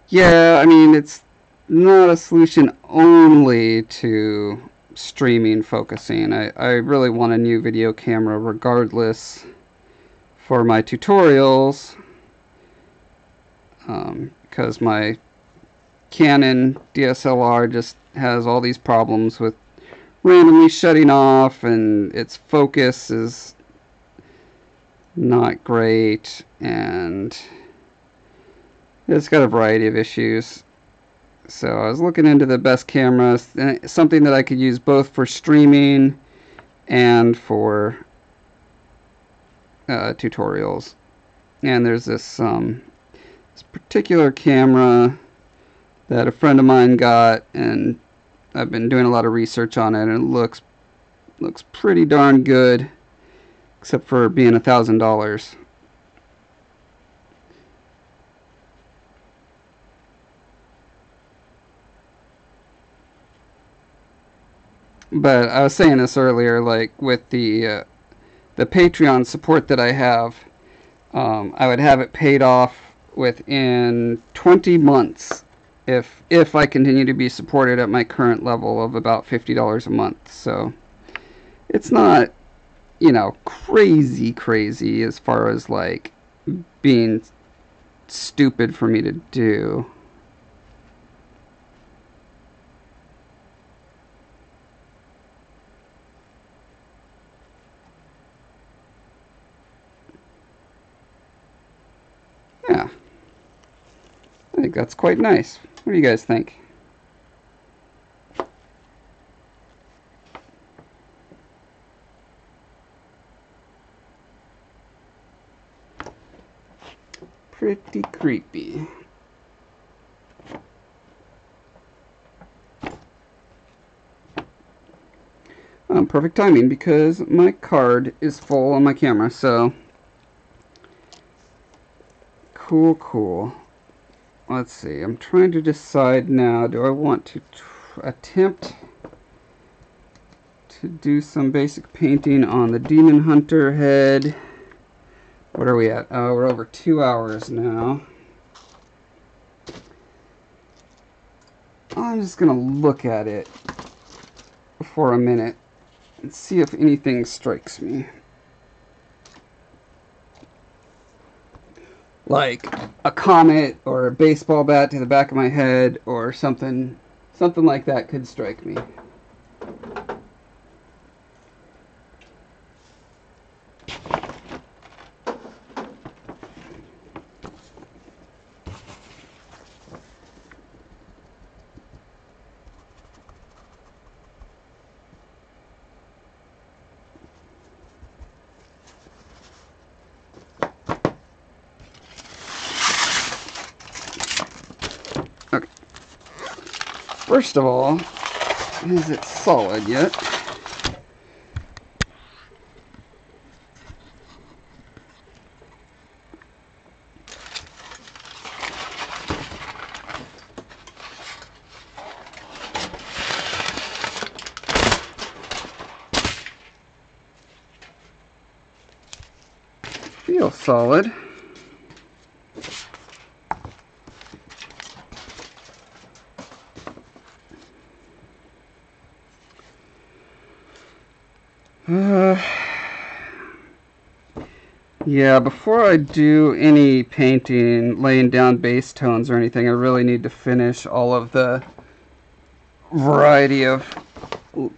Yeah, I mean, it's not a solution only to streaming focusing. I really want a new video camera regardless for my tutorials. Because my Canon DSLR just has all these problems with randomly shutting off, and its focus is not great, and it's got a variety of issues. So I was looking into the best cameras, something that I could use both for streaming and for tutorials. And there's this particular camera that a friend of mine got, and I've been doing a lot of research on it, and it looks pretty darn good, except for being $1,000. But I was saying this earlier, like with the Patreon support that I have, I would have it paid off within 20 months if I continue to be supported at my current level of about $50 a month. So it's not, you know, crazy as far as like being stupid for me to do. Yeah, I think that's quite nice. What do you guys think? Pretty creepy. Perfect timing because my card is full on my camera, so cool. Let's see, I'm trying to decide now, do I want to attempt to do some basic painting on the Demon Hunter head? What are we at? Oh, we're over 2 hours now. I'm just gonna look at it for a minute and see if anything strikes me. Like a comet or a baseball bat to the back of my head or something like that could strike me. Okay. First of all, is it solid yet? Feels solid. Yeah, before I do any painting, laying down base tones or anything, I really need to finish all of the variety of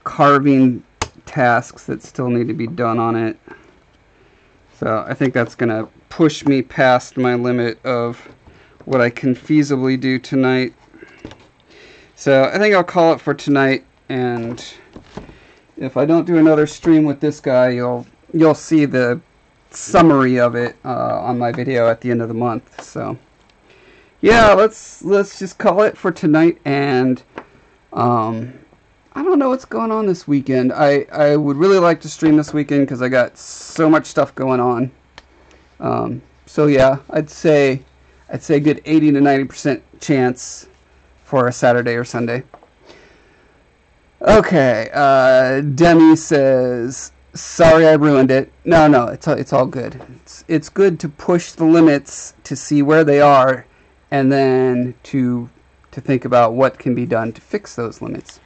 carving tasks that still need to be done on it. So I think that's going to push me past my limit of what I can feasibly do tonight. So I think I'll call it for tonight, and if I don't do another stream with this guy, you'll see the summary of it on my video at the end of the month. So yeah, let's just call it for tonight. And I don't know what's going on this weekend. I would really like to stream this weekend because I got so much stuff going on. So yeah, I'd say a good 80 to 90% chance for a Saturday or Sunday. Okay, Demi says, sorry I ruined it. No, it's all good. It's good to push the limits to see where they are, and then to think about what can be done to fix those limits.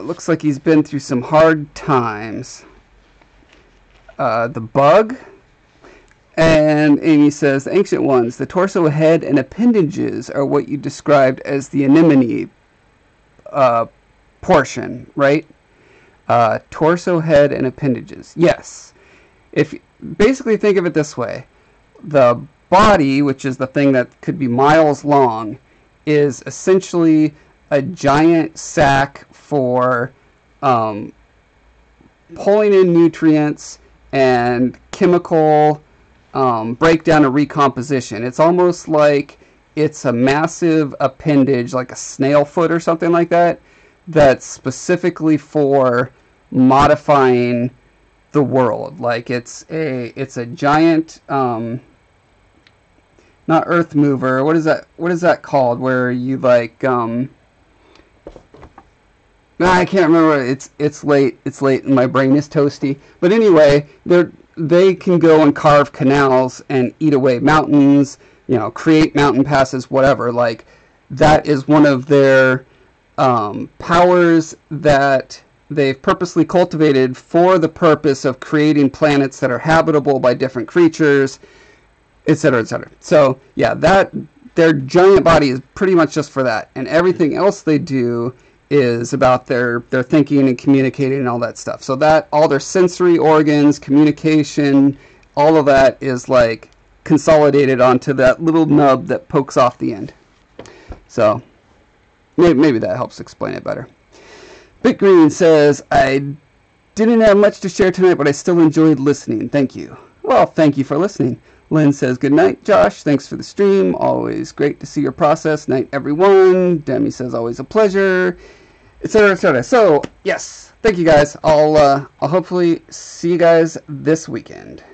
Looks like he's been through some hard times. The bug. And Amy says, the ancient ones, the torso, head, and appendages are what you described as the anemone portion, right? Torso, head, and appendages. Yes. If basically think of it this way, the body, which is the thing that could be miles long, is essentially a giant sack for pulling in nutrients and chemical breakdown and recomposition. It's almost like it's a massive appendage, like a snail foot or something like that, that's specifically for modifying the world. Like it's a giant not earth mover. What is that called? Where you like I can't remember. It's late and my brain is toasty. But anyway, they can go and carve canals and eat away mountains, create mountain passes, whatever. Like, that is one of their powers that they've purposely cultivated for the purpose of creating planets that are habitable by different creatures, etc., etc. So, yeah, their giant body is pretty much just for that. And everything else they do is about their thinking and communicating and all that stuff. So that, all their sensory organs, communication, all of that is like consolidated onto that little nub that pokes off the end. So maybe that helps explain it better. Big Green says, I didn't have much to share tonight, but I still enjoyed listening. Thank you. Well, thank you for listening. Lynn says, good night, Josh. Thanks for the stream. Always great to see your process. Night, everyone. Demi says, always a pleasure, etc., etc. So, yes, thank you guys. I'll hopefully see you guys this weekend.